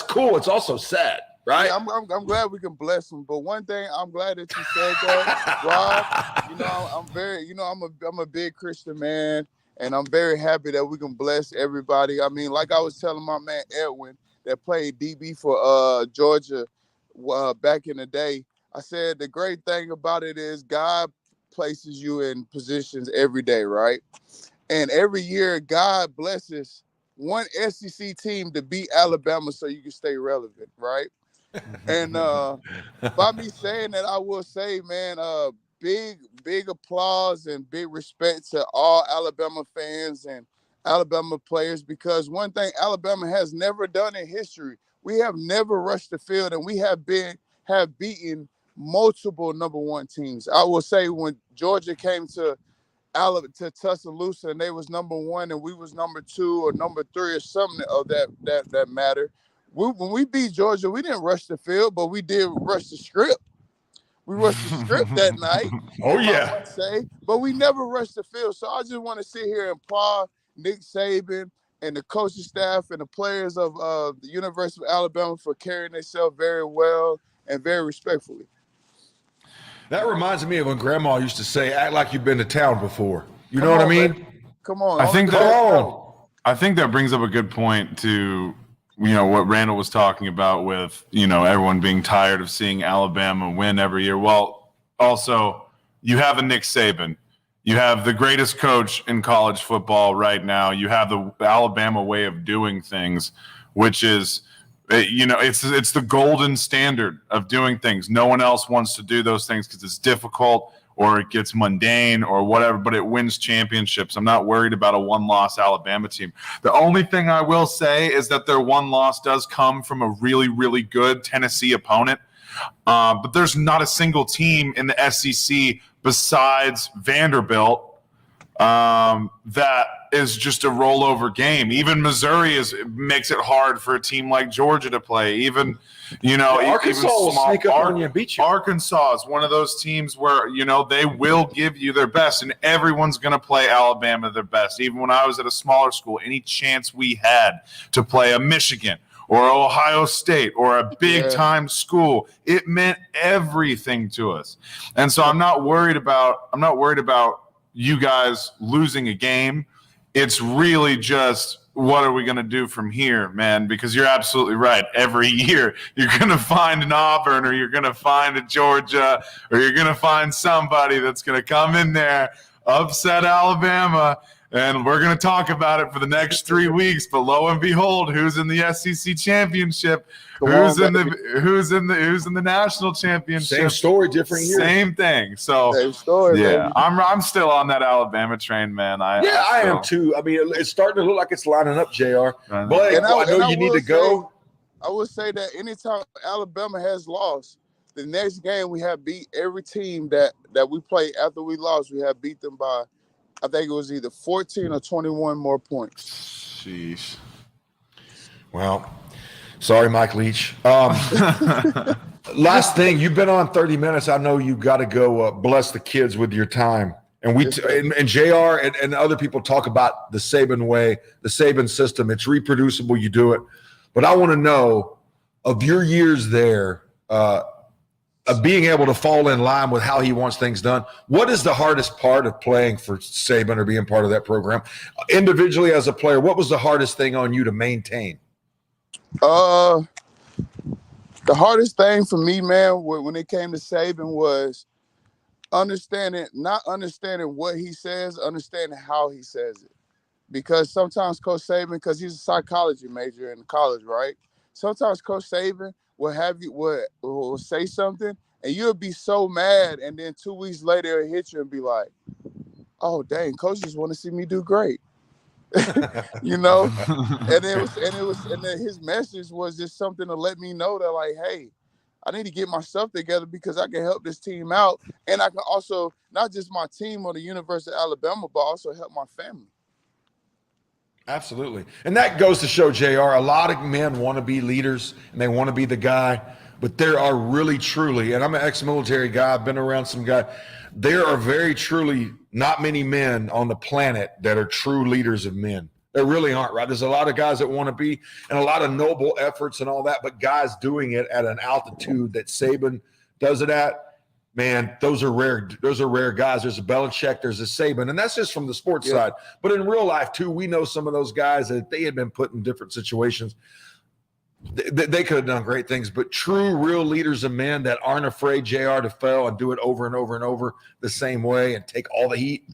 cool. It's also sad. Right. Yeah, I'm glad we can bless them. But one thing, I'm glad that you said that, Rob. I'm a big Christian man, and I'm very happy that we can bless everybody. I mean, like I was telling my man Edwin that played DB for Georgia back in the day, I said the great thing about it is God places you in positions every day, right? And every year God blesses one SEC team to beat Alabama so you can stay relevant, right? And by me saying that, I will say, man, big applause and big respect to all Alabama fans and Alabama players, because one thing Alabama has never done in history, we have never rushed the field, and we have beaten multiple number one teams. I will say when Georgia came to Tuscaloosa and they was number one and we was number two or number three or something of that matter. When we beat Georgia, we didn't rush the field, but we did rush the script. We rushed the script that night, Oh, if yeah. I must say, but we never rushed the field. So I just want to sit here and applaud Nick Saban and the coaching staff and the players of the University of Alabama for carrying themselves very well and very respectfully. That reminds me of when Grandma used to say, "Act like you've been to town before." You know Come what I on, mean? baby. Come on. I think Come on. I think that brings up a good point to, what Randall was talking about with, everyone being tired of seeing Alabama win every year. Well, also, you have a Nick Saban. You have the greatest coach in college football right now. You have the Alabama way of doing things, which is, it's the golden standard of doing things. No one else wants to do those things because it's difficult or it gets mundane or whatever, but it wins championships. I'm not worried about a one-loss Alabama team. The only thing I will say is that their one loss does come from a really, really good Tennessee opponent. But there's not a single team in the SEC besides Vanderbilt that is just a rollover game. Even Missouri makes it hard for a team like Georgia to play. Even, Arkansas even will sneak up on you and beat you. Arkansas is one of those teams where, they will give you their best, and everyone's going to play Alabama their best. Even when I was at a smaller school, any chance we had to play a Michigan or Ohio State or a big-time school, it meant everything to us. And so I'm not worried about you guys losing a game. It's really just, what are we going to do from here, man? Because you're absolutely right. Every year you're going to find an Auburn, or you're going to find a Georgia, or you're going to find somebody that's going to come in there, upset Alabama, and we're going to talk about it for the next 3 weeks. But lo and behold, who's in the SEC championship? Who's in the national championship? Same story, different year. Same thing. So Same story, yeah, baby. I'm still on that Alabama train, man. I am too. I mean, it's starting to look like it's lining up, JR. Right. But And I know you need to go. I would say that anytime Alabama has lost, the next game we have beat every team that we play after we lost. We have beat them by, I think it was either 14 or 21 more points. Sheesh. Well, sorry, Mike Leach. Last thing, you've been on 30 minutes. I know you got to go bless the kids with your time. And and JR and other people talk about the Saban way, the Saban system. It's reproducible. You do it. But I want to know, of your years there, of being able to fall in line with how he wants things done, what is the hardest part of playing for Saban or being part of that program? Individually as a player, what was the hardest thing on you to maintain? The hardest thing for me, man, when it came to Saban was not understanding what he says, understanding how he says it. Because sometimes Coach Saban, because he's a psychology major in college, right? Sometimes Coach Saban will say something and you'll be so mad, and then 2 weeks later it'll hit you and be like, "Oh dang, Coach just want to see me do great." And then his message was just something to let me know that, like, hey, I need to get my stuff together because I can help this team out, and I can also not just my team or the University of Alabama, but also help my family. Absolutely. And that goes to show, JR, a lot of men want to be leaders and they want to be the guy, but there are really truly, and I'm an ex-military guy, I've been around some guys, there are very truly not many men on the planet that are true leaders of men. There really aren't, right? There's a lot of guys that want to be, and a lot of noble efforts and all that, but guys doing it at an altitude that Saban does it at, man, those are rare. Those are rare guys. There's a Belichick, there's a Saban, and that's just from the sports side. But in real life too, we know some of those guys that they had been put in different situations. They could have done great things, but true, real leaders of men that aren't afraid, JR, to fail and do it over and over and over the same way and take all the heat.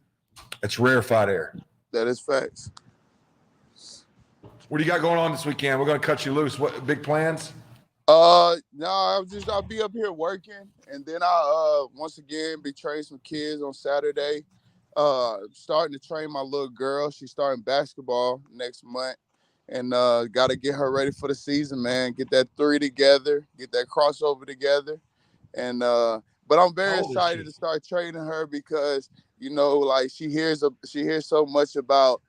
It's rarefied air. That is facts. What do you got going on this weekend? We're going to cut you loose. What big plans? No, I'll be up here working, and then once again be training some kids on Saturday. Starting to train my little girl. She's starting basketball next month, and got to get her ready for the season, man. Get that three together, get that crossover together, and but I'm very How old is excited she? to start training her because like she hears so much about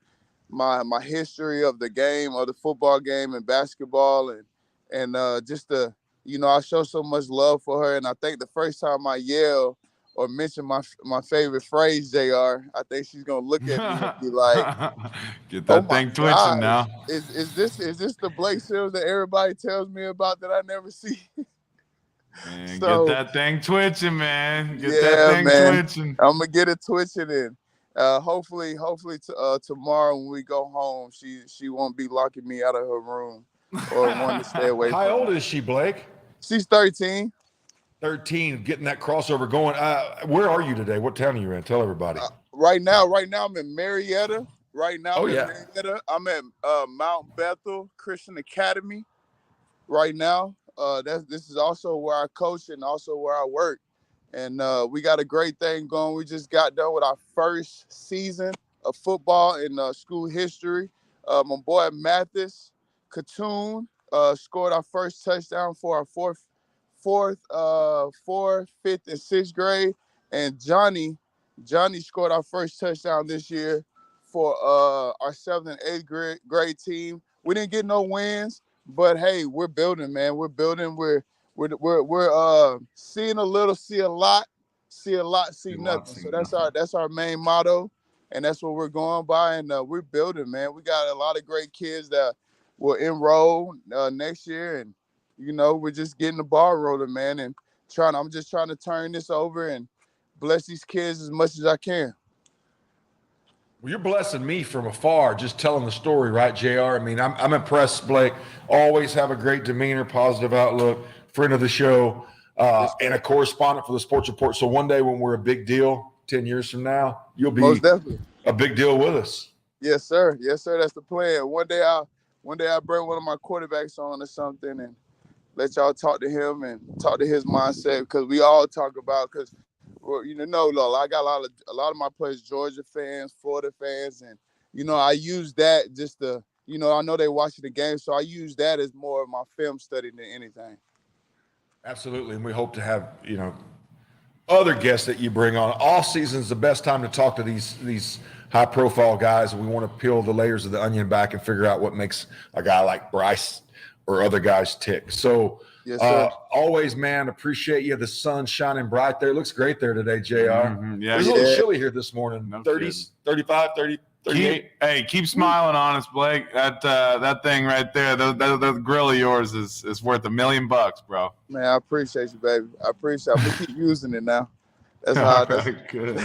my history of the game, of the football game and basketball, and just I show so much love for her. And I think the first time I yell or mention my favorite phrase, JR, I think she's gonna look at me and be like, Get "Oh that my thing twitching gosh, now. is this the Blake Sills that everybody tells me about that I never see?" Man, get So that thing twitching, man. Get that yeah, thing man, twitching. I'm gonna get it twitching in. Hopefully, tomorrow when we go home, she won't be locking me out of her room or wanting to stay away How from old me. is she, Blake? She's 13. 13, getting that crossover going. Where are you today? What town are you in? Tell everybody. Right now, I'm in Marietta. Oh, yeah. Marietta. I'm at Mount Bethel Christian Academy right now. This is also where I coach and also where I work. And we got a great thing going. We just got done with our first season of football in school history. My boy Mathis Katoon scored our first touchdown for our fourth, fifth, and sixth grade. And Johnny scored our first touchdown this year for our seventh and eighth grade team. We didn't get no wins, but hey, we're building, man. We're building. We're seeing a little, see a lot, see nothing. So that's our main motto, and that's what we're going by. And we're building, man. We got a lot of great kids that will enroll next year, and we're just getting the ball rolling, man. And I'm just trying to turn this over and bless these kids as much as I can. Well, you're blessing me from afar, just telling the story, right, JR? I mean, I'm impressed, Blake. Always have a great demeanor, positive outlook, friend of the show, and a correspondent for the Sports Report. So one day when we're a big deal, 10 years from now, you'll be Most definitely a big deal with us. Yes, sir. Yes, sir. That's the plan. One day I bring one of my quarterbacks on or something and let y'all talk to him and talk to his mindset, because we all talk about, because I got a lot of my players Georgia fans, Florida fans, and I use that just to I know they watching the game, so I use that as more of my film study than anything. Absolutely, and we hope to have other guests that you bring on. Off season is the best time to talk to these high profile guys. We want to peel the layers of the onion back and figure out what makes a guy like Bryce or other guys tick. So yes, sir. Always, man, appreciate you. The sun's shining bright there. It looks great there today, JR. Mm-hmm. Yeah, it's a little chilly here this morning. No 30s, 35, 30, 38. Keep smiling on us, Blake. That thing right there, the grill of yours is worth $1 million, bro. Man, I appreciate you, baby. I appreciate it. I'm going to keep using it now. That's how that's good.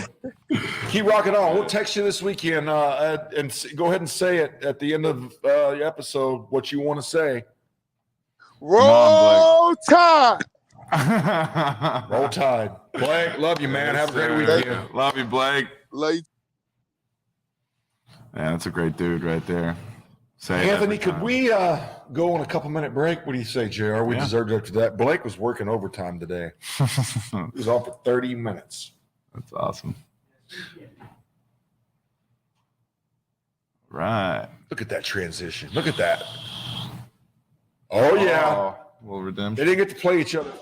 Keep rocking on. We'll text you this weekend and go ahead and say it at the end of the episode, what you want to say. Roll Tide. Roll Tide. Blake, love you, man. Have a great weekend. Love you, Blake. Love you. Man, that's a great dude right there. Anthony, could we go on a couple-minute break? What do you say, JR? We deserved after that. Blake was working overtime today. He was on for 30 minutes. That's awesome. Right. Look at that transition. Look at that. Oh, yeah. A little redemption. They didn't get to play each other.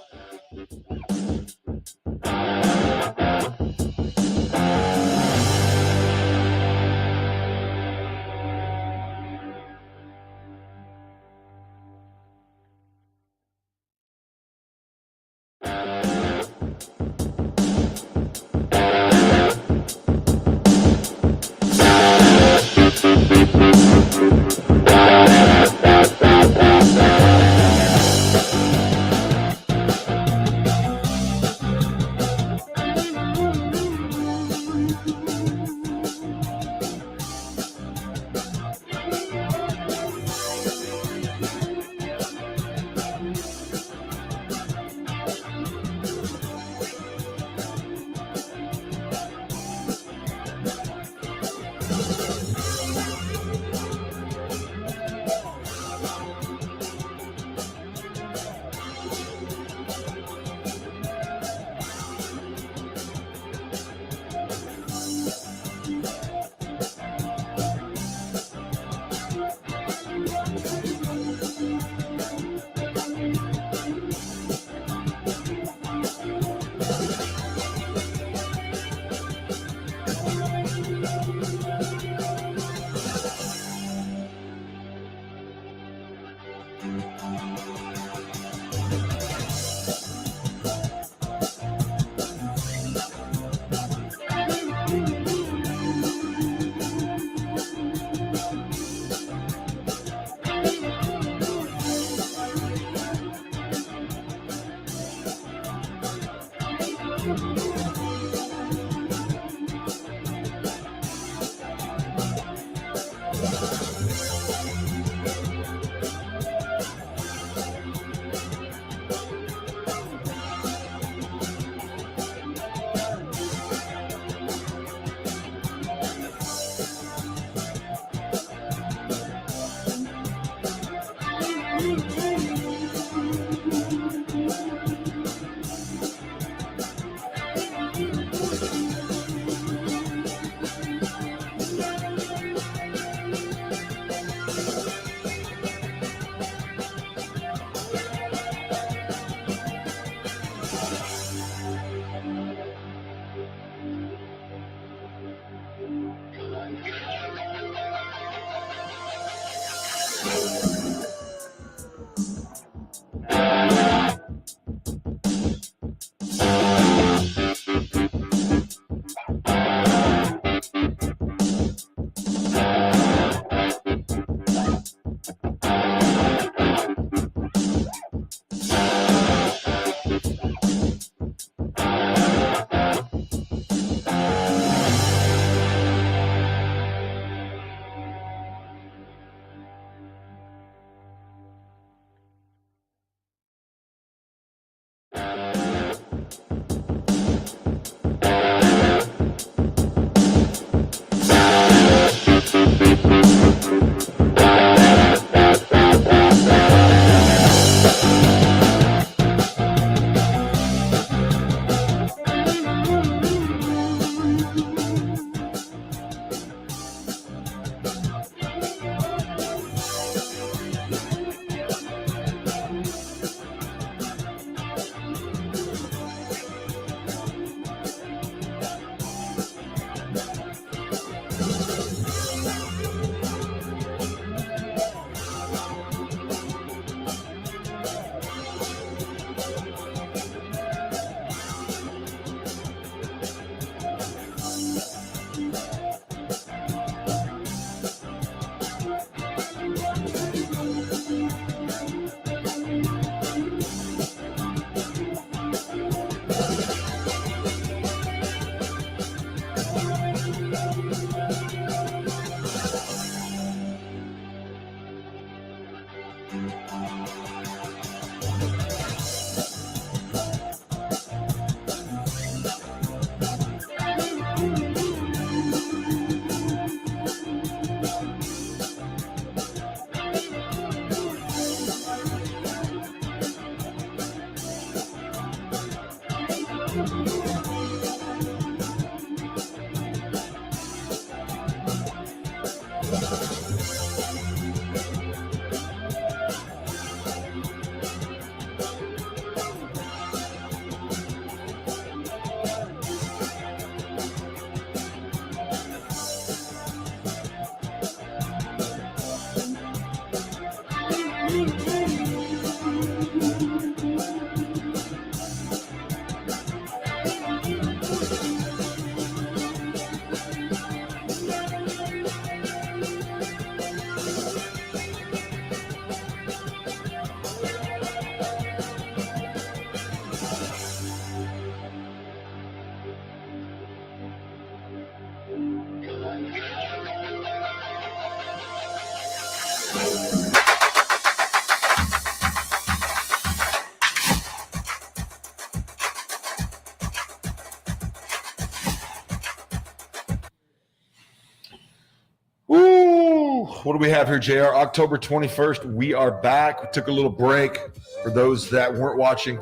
Ooh, what do we have here, JR? October 21st, we are back. We took a little break. For those that weren't watching,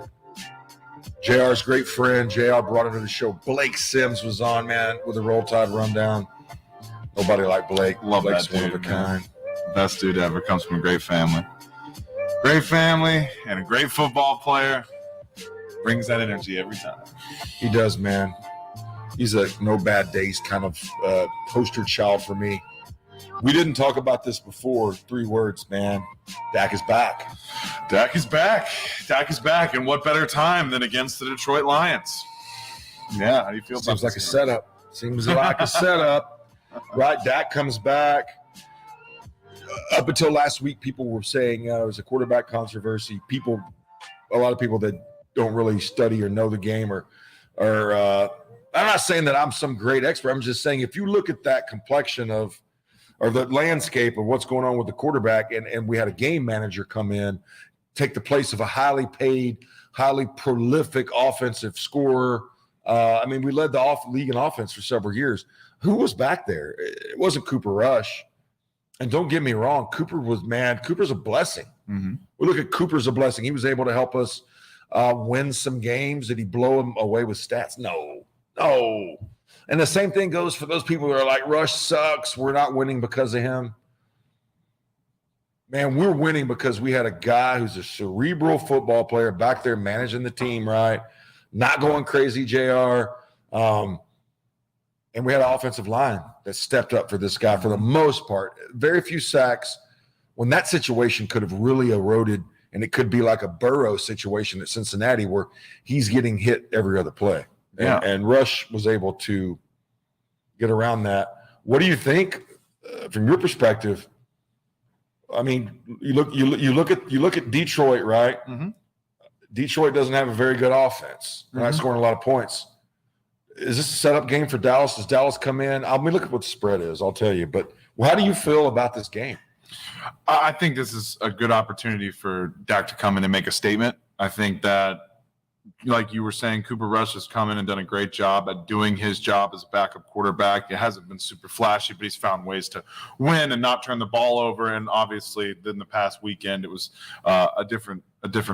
JR's great friend, JR brought him to the show. Blake Sims was on, man, with a Roll Tide rundown. Nobody like Blake. Love Blake's that dude, one of a kind. Best dude ever. Comes from a great family. Great family and a great football player. Brings that energy every time. He does, man. He's a no bad days kind of poster child for me. We didn't talk about this before. 3 words, man. Dak is back. Dak is back. Dak is back. And what better time than against the Detroit Lions? Yeah, how do you feel about Seems like a this game? setup. Seems like a setup. Right, Dak comes back. Up until last week, people were saying it was a quarterback controversy. A lot of people that don't really study or know the game or I'm not saying that I'm some great expert. I'm just saying if you look at that complexion of or the landscape of what's going on with the quarterback, and we had a game manager come in, take the place of a highly paid, highly prolific offensive scorer. We led the league in offense for several years. Who was back there? It wasn't Cooper Rush. And don't get me wrong, Cooper's a blessing. Mm-hmm. We look at Cooper's a blessing. He was able to help us win some games. Did he blow him away with stats? No. And the same thing goes for those people that are like, Rush sucks. We're not winning because of him. Man, we're winning because we had a guy who's a cerebral football player back there managing the team, right? Not going crazy, JR. And we had an offensive line that stepped up for this guy for the most part. Very few sacks. When that situation could have really eroded, and it could be like a Burrow situation at Cincinnati where he's getting hit every other play. Yeah. And Rush was able to get around that. What do you think from your perspective? I mean, you look at Detroit, right? Mm-hmm. Detroit doesn't have a very good offense. They're not scoring a lot of points. Is this a setup game for Dallas? Does Dallas come in? Look at what the spread is. I'll tell you. But how do you feel about this game? I think this is a good opportunity for Dak to come in and make a statement. I think that, like you were saying, Cooper Rush has come in and done a great job at doing his job as a backup quarterback. It hasn't been super flashy, but he's found ways to win and not turn the ball over. And obviously, in the past weekend, it was a different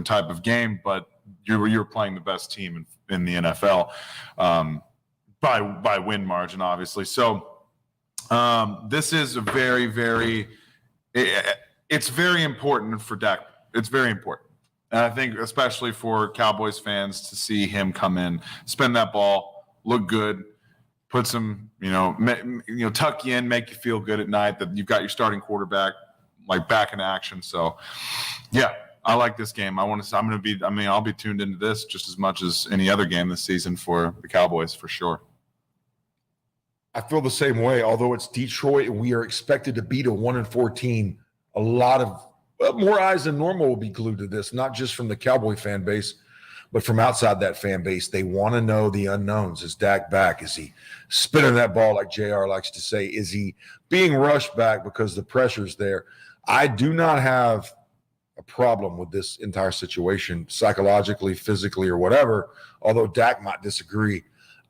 type of game. But you're playing the best team in the NFL by win margin, obviously. So this is a very, very it's very important for Dak. It's very important. And I think especially for Cowboys fans to see him come in, spin that ball, look good, put some, tuck you in, make you feel good at night that you've got your starting quarterback like back in action. So, yeah, I like this game. I'll be tuned into this just as much as any other game this season for the Cowboys for sure. I feel the same way. Although it's Detroit and we are expected to beat a 1-4 team, a lot of more eyes than normal will be glued to this, not just from the Cowboy fan base, but from outside that fan base. They want to know the unknowns. Is Dak back? Is he spinning that ball like JR likes to say? Is he being rushed back because the pressure's there? I do not have a problem with this entire situation psychologically, physically, or whatever, although Dak might disagree.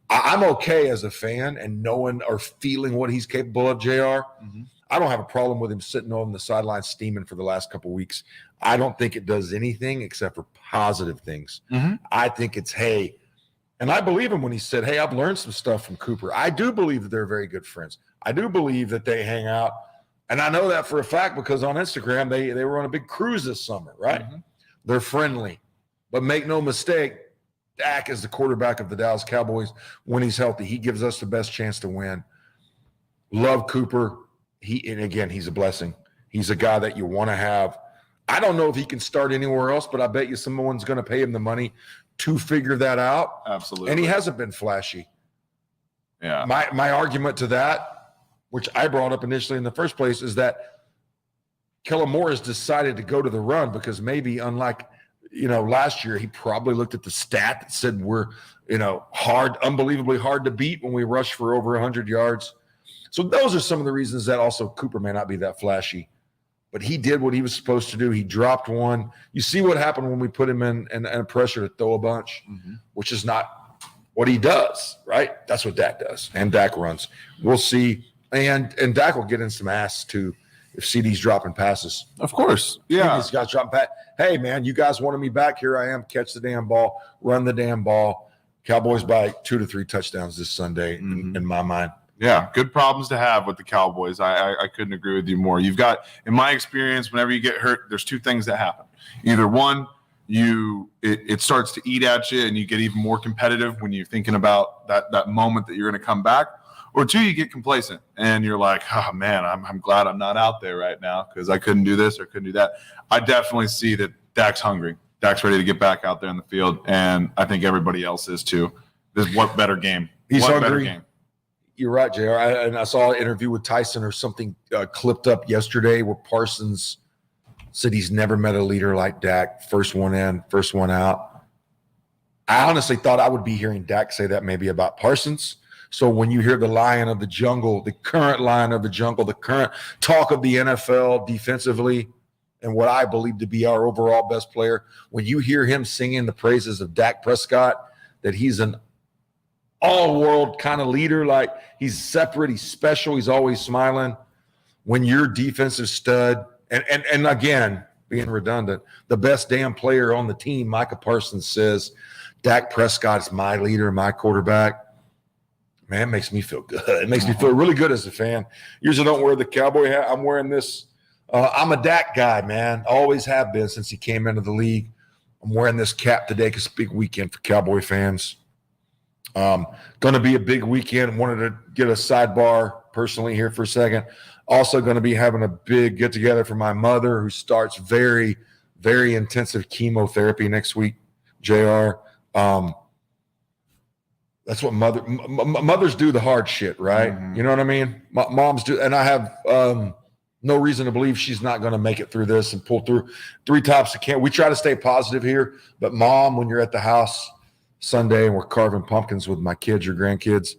I'm okay as a fan and knowing or feeling what he's capable of, JR. Mm-hmm. I don't have a problem with him sitting on the sideline steaming for the last couple of weeks. I don't think it does anything except for positive things. Mm-hmm. I think it's, hey, and I believe him when he said, hey, I've learned some stuff from Cooper. I do believe that they're very good friends. I do believe that they hang out. And I know that for a fact because on Instagram, they were on a big cruise this summer, right? Mm-hmm. They're friendly. But make no mistake, Dak is the quarterback of the Dallas Cowboys. When he's healthy, he gives us the best chance to win. Love Cooper. And again, he's a blessing. He's a guy that you want to have. I don't know if he can start anywhere else, but I bet you someone's going to pay him the money to figure that out. Absolutely. And he hasn't been flashy. Yeah. My argument to that, which I brought up initially in the first place, is that Kellen Moore has decided to go to the run because maybe unlike, last year, he probably looked at the stat that said we're, unbelievably hard to beat when we rush for over 100 yards. So those are some of the reasons that also Cooper may not be that flashy. But he did what he was supposed to do. He dropped one. You see what happened when we put him in pressure to throw a bunch, which is not what he does, right? That's what Dak does. And Dak runs. We'll see. And Dak will get in some ass too if CD's dropping passes. Of course. Yeah. These guys dropping passes. Hey, man, you guys wanted me back. Here I am. Catch the damn ball. Run the damn ball. Cowboys by 2 to 3 touchdowns this Sunday in my mind. Yeah, good problems to have with the Cowboys. I couldn't agree with you more. You've got, in my experience, whenever you get hurt, there's 2 things that happen. Either one, it starts to eat at you and you get even more competitive when you're thinking about that moment that you're going to come back. or two, you get complacent and you're like, oh man, I'm glad I'm not out there right now because I couldn't do this or couldn't do that. I definitely see that Dak's hungry. Dak's ready to get back out there in the field, and I think everybody else is too. What better game? He's what hungry. Better game? You're right, JR. And I saw an interview with Tyson or something clipped up yesterday where Parsons said he's never met a leader like Dak. First one in, first one out. I honestly thought I would be hearing Dak say that maybe about Parsons. So when you hear the lion of the jungle, the current lion of the jungle, the current talk of the NFL defensively, and what I believe to be our overall best player, when you hear him singing the praises of Dak Prescott, that he's an all-world kind of leader, like he's separate, he's special, he's always smiling. When your defensive stud, and again, being redundant, the best damn player on the team, Micah Parsons, says, Dak Prescott is my leader, my quarterback. Man, it makes me feel good. It makes me feel really good as a fan. Usually don't wear the cowboy hat. I'm wearing this. I'm a Dak guy, man. Always have been since he came into the league. I'm wearing this cap today because it's a big weekend for Cowboy fans. Going to be a big weekend. Wanted to get a sidebar personally here for a second. Also going to be having a big get-together for my mother who starts very, very intensive chemotherapy next week, JR. That's what mothers do, the hard shit, right? Mm-hmm. You know what I mean? Moms do. And I have no reason to believe she's not going to make it through this and pull through. 3 tops of can't. We try to stay positive here. But, Mom, when you're at the house Sunday and we're carving pumpkins with my kids or grandkids,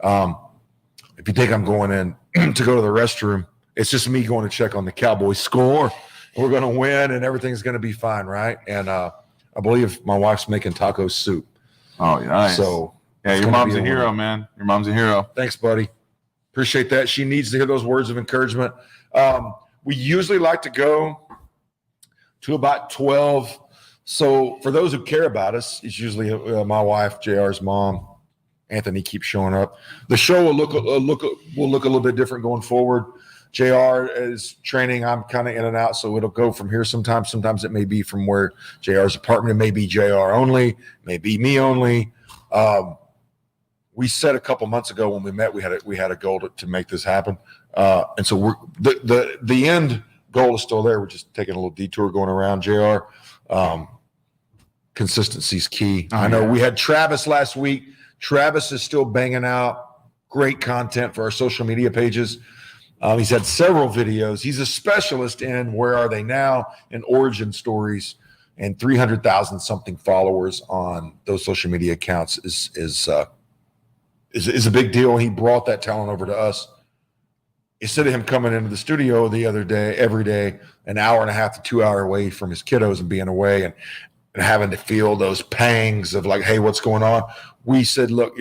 if you think I'm going in to go to the restroom, it's just me going to check on the Cowboys score. We're going to win and everything's going to be fine, right? And I believe my wife's making taco soup. Oh, yeah. Nice. So, yeah, your mom's a hero, man. Your mom's a hero. Thanks, buddy. Appreciate that. She needs to hear those words of encouragement. We usually like to go to about 12. So for those who care about us, it's usually my wife, JR's mom. Anthony keeps showing up. The show will look a little bit different going forward. JR is training. I'm kind of in and out, so it'll go from here sometimes. Sometimes it may be from where JR's apartment. It may be JR only, may be me only. We said a couple months ago when we met, we had a goal to make this happen, and so we're the end goal is still there. We're just taking a little detour going around. JR, consistency is key. I know we had Travis last week. Travis is still banging out great content for our social media pages. He's had several videos. He's a specialist in Where Are They Now and origin stories, and 300,000 something followers on those social media accounts is a big deal. He brought that talent over to us. Instead of him coming into the studio every day, an hour and a half to 2 hour away from his kiddos and being away and having to feel those pangs of like, hey, what's going on? We said, look,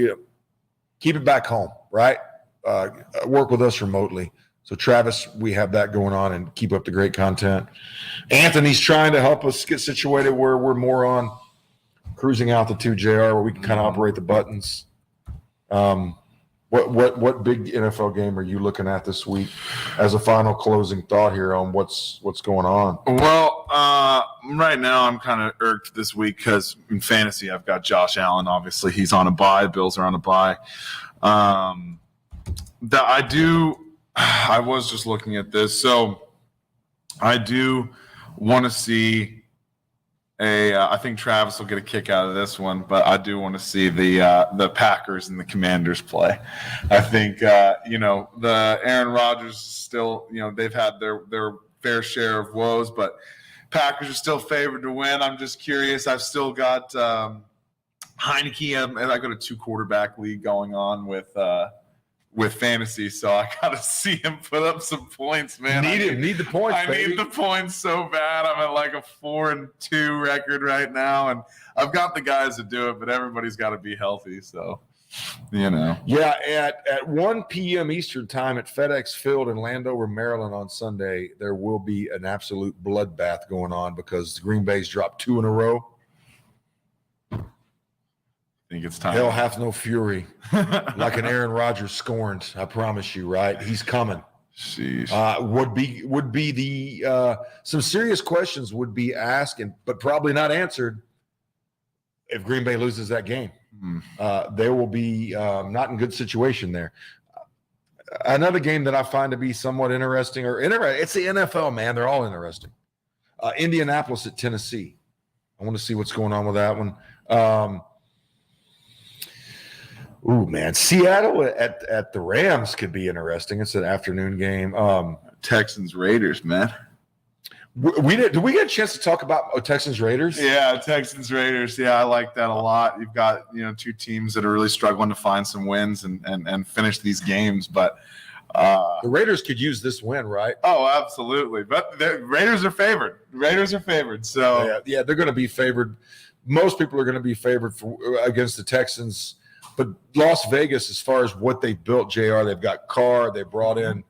keep it back home, right? Work with us remotely. So Travis, we have that going on and keep up the great content. Anthony's trying to help us get situated where we're more on cruising altitude, JR, where we can kind of operate the buttons. What big NFL game are you looking at this week as a final closing thought here on what's going on? Well, right now I'm kind of irked this week because in fantasy I've got Josh Allen. Obviously, he's on a bye. Bills are on a bye. I was just looking at this, so I do want to see I think Travis will get a kick out of this one, but I do want to see the Packers and the Commanders play. I think the Aaron Rodgers is still, they've had their fair share of woes, but Packers are still favored to win. I'm just curious. I've still got Heineke, and I got a 2-quarterback league going on with fantasy, so I gotta see him put up some points, man. Need the points, baby. Need the points so bad. I'm at like a 4-2 record right now, and I've got the guys to do it, but everybody's got to be healthy. So, Yeah, at 1 p.m. Eastern time at FedEx Field in Landover, Maryland on Sunday, there will be an absolute bloodbath going on because the Green Bay's dropped 2 in a row. I think it's time. Hell hath no fury, like an Aaron Rodgers scorned. I promise you, right? He's coming. Sheesh. Would be the some serious questions would be asked, but probably not answered if Green Bay loses that game. They will be not in good situation there. Another game that I find to be somewhat interesting, it's the NFL, man. They're all interesting. Indianapolis at Tennessee. I want to see what's going on with that one. Man, Seattle at the Rams could be interesting. It's an afternoon game. Texans Raiders, man. Did we get a chance to talk about Texans Raiders? Yeah, Texans Raiders. Yeah, I like that a lot. You've got two teams that are really struggling to find some wins and finish these games, but the Raiders could use this win, right? Oh, absolutely. But the Raiders are favored. So yeah, they're going to be favored. Most people are going to be favored against the Texans, but Las Vegas, as far as what they built, JR, they've got Carr. They brought in.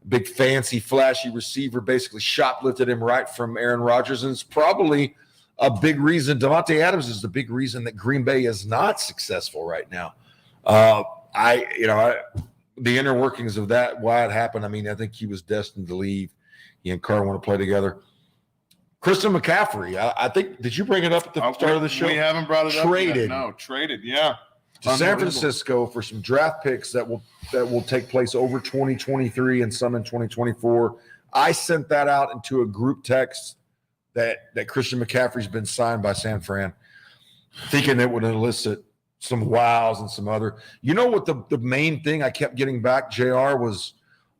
Big fancy flashy receiver, basically shoplifted him right from Aaron Rodgers, and it's probably a big reason. Devontae Adams is the big reason that Green Bay is not successful right now. The inner workings of that, why it happened. I mean, I think he was destined to leave. He and Carr want to play together. Christian McCaffrey, I think, did you bring it up at the start of the show? We haven't brought it up yet. No, traded, yeah. To San Francisco for some draft picks that will take place over 2023 and some in 2024. I sent that out into a group text that Christian McCaffrey's been signed by San Fran, thinking it would elicit some wows and some other. You know what the main thing I kept getting back, JR, was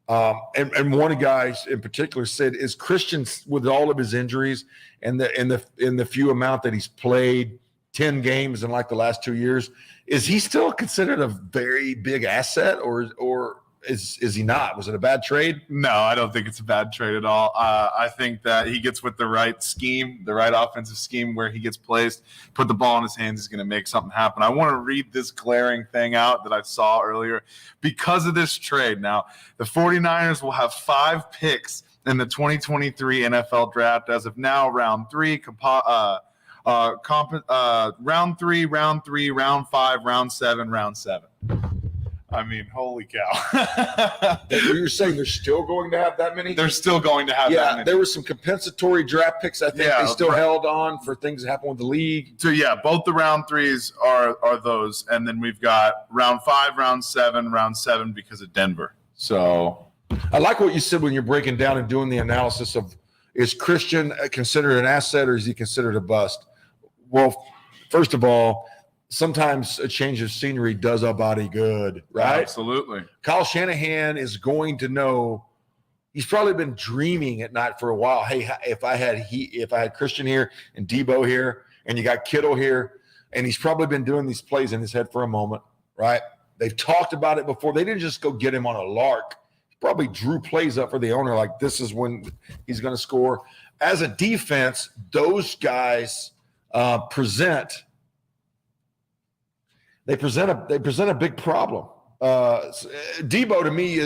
and one of the guys in particular said, is Christian, with all of his injuries and the few amount that he's played, 10 games in like the last 2 years, is he still considered a very big asset, or is he not? Was it a bad trade? No, I don't think it's a bad trade at all. I think that he gets with the right scheme, the right offensive scheme where he gets placed, put the ball in his hands, he's going to make something happen. I want to read this glaring thing out that I saw earlier. Because of this trade, now the 49ers will have 5 picks in the 2023 NFL draft as of now, round 3, round 3, round 5, round 7, round 7. I mean, holy cow. You're saying they're still going to have that many? They're still going to have that many. There were some compensatory draft picks, I think, they still held on for things that happened with the league. So, yeah, both the round 3s are those. And then we've got round 5, round 7 because of Denver. So I like what you said when you're breaking down and doing the analysis of, is Christian considered an asset or is he considered a bust? Well, first of all, sometimes a change of scenery does a body good, right? Absolutely. Kyle Shanahan is going to know. He's probably been dreaming at night for a while. Hey, if I had Christian here and Debo here, and you got Kittle here, and he's probably been doing these plays in his head for a moment, right? They've talked about it before. They didn't just go get him on a lark. He probably drew plays up for the owner, like this is when he's going to score. As a defense, those guys present a big problem. Debo, to me,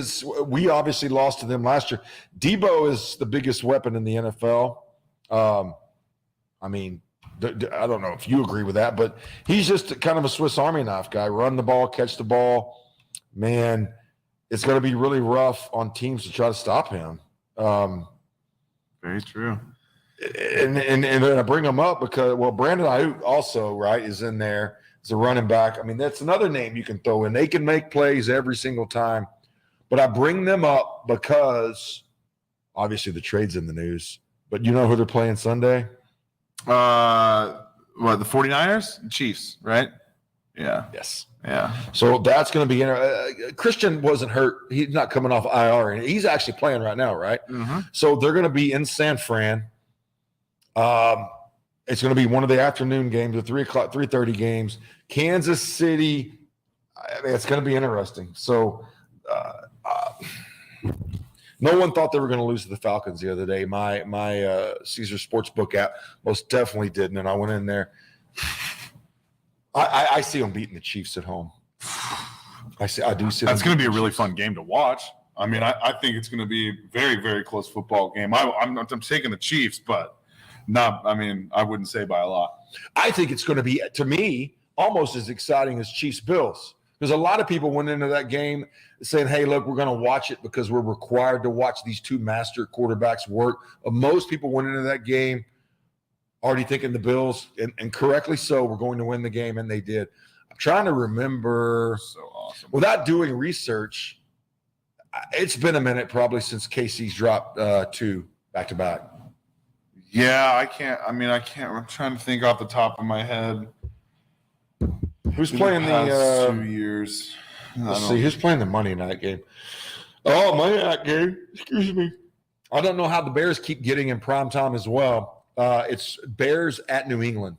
we obviously lost to them last year. Debo is the biggest weapon in the NFL. I mean, I don't know if you agree with that, but he's just kind of a Swiss Army knife guy. Run the ball, catch the ball. Man, it's going to be really rough on teams to try to stop him. Very true. And I bring him up because, Brandon Ayuk also, right, is in there as a running back. I mean, that's another name you can throw in. They can make plays every single time. But I bring them up because obviously the trade's in the news. But you know who they're playing Sunday? The 49ers? Chiefs, right? Yeah. Yes. Yeah. So that's going to be Christian wasn't hurt. He's not coming off IR, and he's actually playing right now, right? Mm-hmm. So they're going to be in San Fran. It's going to be one of the afternoon games, the 3:30 games. Kansas City. I mean, it's going to be interesting. So no one thought they were going to lose to the Falcons the other day. My Caesar Sportsbook app most definitely didn't, and I went in there. I see them beating the Chiefs at home. I do see. That's going to be a really fun game to watch. I mean, I think it's going to be a very, very close football game. I'm taking the Chiefs, but not. I mean, I wouldn't say by a lot. I think it's going to be, to me, almost as exciting as Chiefs Bills, because a lot of people went into that game saying, "Hey, look, we're going to watch it because we're required to watch these two master quarterbacks work." Most people went into that game already thinking the Bills, and correctly so, were going to win the game, and they did. I'm trying to remember. So awesome. Without doing research, it's been a minute probably since KC's dropped 2 back-to-back. Yeah, I can't. I'm trying to think off the top of my head. Who's playing past the 2 years? let's see, who's playing the Monday night game? Oh, Monday night game. Excuse me. I don't know how the Bears keep getting in prime time as well. It's Bears at New England.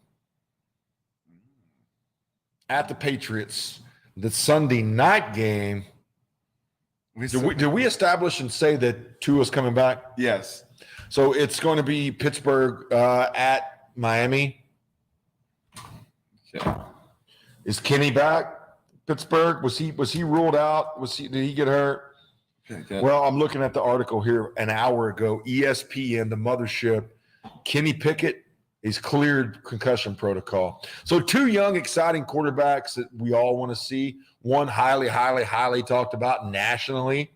At the Patriots. The Sunday night game. Did we establish and say that Tua's coming back? Yes. So it's going to be Pittsburgh at Miami. Okay. Is Kenny back? Pittsburgh, was he ruled out? Did he get hurt? Okay. Well, I'm looking at the article here an hour ago. ESPN, the mothership, Kenny Pickett is cleared concussion protocol. So 2 young, exciting quarterbacks that we all want to see. One highly, highly, highly talked about nationally.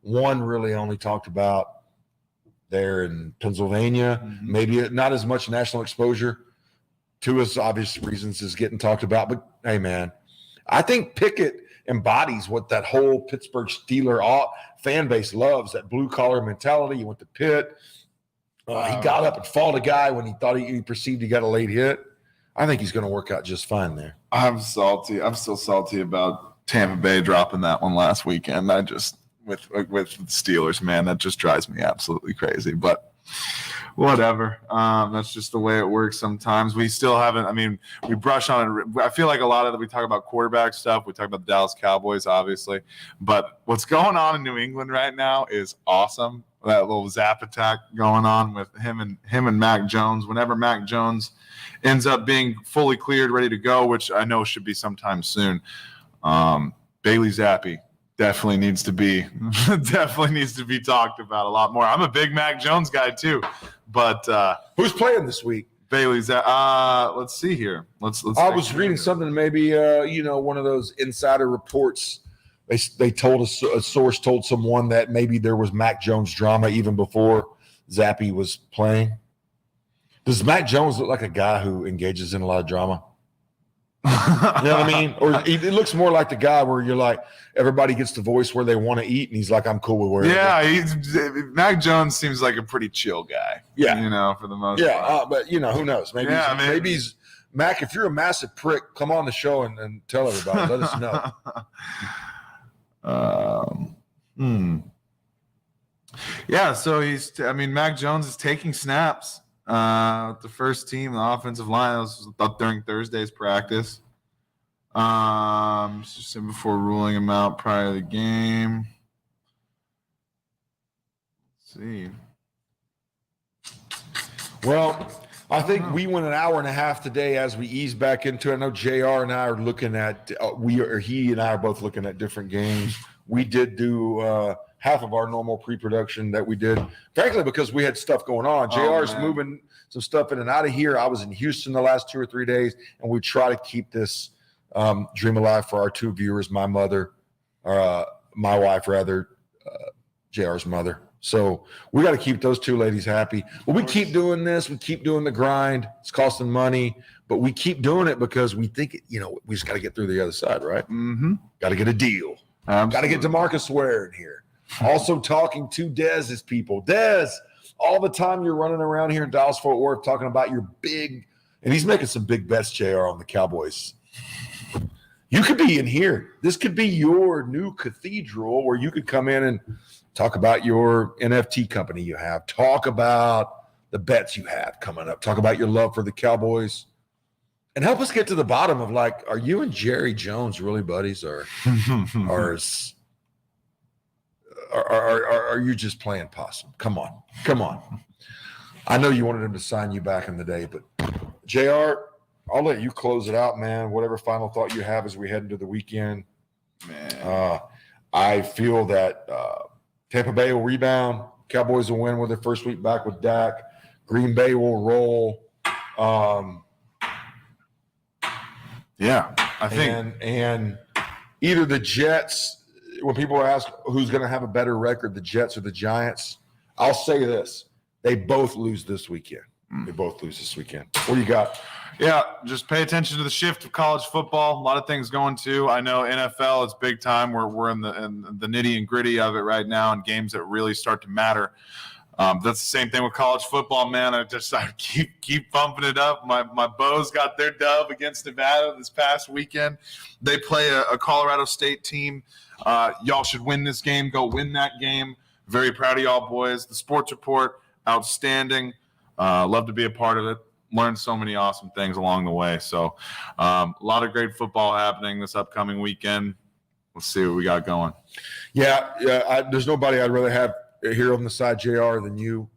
One really only talked about there in Pennsylvania. Mm-hmm. Maybe not as much national exposure. Tua's obvious reasons is getting talked about. But, hey, man, I think Pickett embodies what that whole Pittsburgh Steeler fan base loves, that blue-collar mentality. He went to Pitt. He got up and fought a guy when he thought he perceived he got a late hit. I think he's going to work out just fine there. I'm salty. I'm still salty about Tampa Bay dropping that one last weekend. I just with the Steelers, man, that just drives me absolutely crazy. But whatever. That's just the way it works sometimes. We still haven't. I mean, we brush on it. I feel like a lot of it, we talk about quarterback stuff. We talk about the Dallas Cowboys, obviously. But what's going on in New England right now is awesome. That little zap attack going on with him and Mac Jones. Whenever Mac Jones ends up being fully cleared, ready to go, which I know should be sometime soon, Bailey Zappi definitely needs to be talked about a lot more. I'm a big Mac Jones guy too, but who's playing this week? Bailey Zappi. Let's see here. Let's. I was reading something. Maybe one of those insider reports. They told us, a source told someone that maybe there was Mac Jones drama even before Zappi was playing. Does Mac Jones look like a guy who engages in a lot of drama? You know what I mean? Or it looks more like the guy where you're like, everybody gets to voice where they want to eat, and he's like, I'm cool with where. Yeah, Mac Jones seems like a pretty chill guy. Yeah, for the most part. But who knows? Maybe he's Mac. If you're a massive prick, come on the show and tell everybody. Let us know. Yeah, so Mac Jones is taking snaps with the first team, the offensive line. This was during Thursday's practice. Just before ruling him out prior to the game. Let's see. Well, I think we went an hour and a half today as we ease back into it. I know JR and I are looking at he and I are both looking at different games. We did do half of our normal pre-production that we did, frankly, because we had stuff going on. JR's moving some stuff in and out of here. I was in Houston the last 2 or 3 days, and we try to keep this dream alive for our 2 viewers, my mother, my wife, rather, JR's mother. So we got to keep those 2 ladies happy. But we keep doing this. We keep doing the grind. It's costing money, but we keep doing it because we think, we just got to get through the other side, right? Mm-hmm. Got to get a deal. Absolutely. Got to get DeMarcus Ware in here. Also talking to Dez's people. Dez, all the time you're running around here in Dallas-Fort Worth talking about your big – and he's making some big bets, JR, on the Cowboys. You could be in here. This could be your new cathedral where you could come in and talk about your NFT company you have. Talk about the bets you have coming up. Talk about your love for the Cowboys. And help us get to the bottom of, are you and Jerry Jones really buddies, or are you just playing possum? Come on. I know you wanted him to sign you back in the day, but JR, I'll let you close it out, man. Whatever final thought you have as we head into the weekend. Man. I feel that Tampa Bay will rebound. Cowboys will win with their first week back with Dak. Green Bay will roll. Yeah, I think. And either the Jets, when people ask who's going to have a better record, the Jets or the Giants, I'll say this. They both lose this weekend. They both lose this weekend. What do you got? Yeah, just pay attention to the shift of college football. A lot of things going too. I know NFL is big time. We're in the nitty and gritty of it right now, and games that really start to matter. That's the same thing with college football, man. I keep bumping it up. My Bows got their dub against Nevada this past weekend. They play a Colorado State team. Y'all should win this game. Go win that game. Very proud of y'all boys. The Sports Report, outstanding. Love to be a part of it. Learned so many awesome things along the way. So a lot of great football happening this upcoming weekend. Let's see what we got going. Yeah. There's nobody I'd rather have here on the side, JR, than you.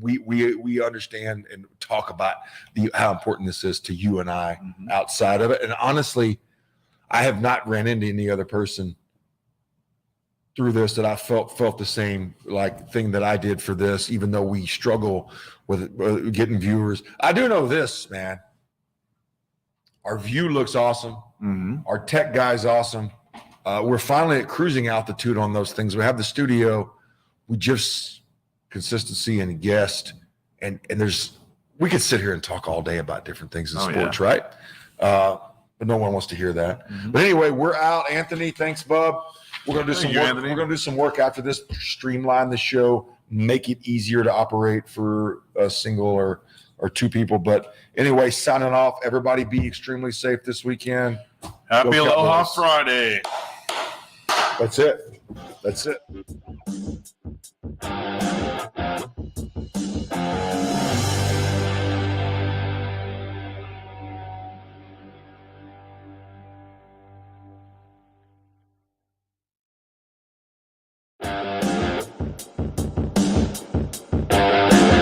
We understand and talk about how important this is to you and I outside of it. And honestly, I have not ran into any other person through this that I felt the same thing that I did for this, even though we struggle with getting viewers. I do know this, man. Our view looks awesome. Our tech guy's awesome. We're finally at cruising altitude on those things. We have the studio. We just consistency and guest, and we could sit here and talk all day about different things in sports, right? But no one wants to hear that. But anyway, we're out. Anthony, thanks, bub. We're gonna do some work. We're gonna do some work after this. Streamline the show, make it easier to operate for a single or two people. But anyway, signing off. Everybody be extremely safe this weekend. Happy Aloha Friday. That's it.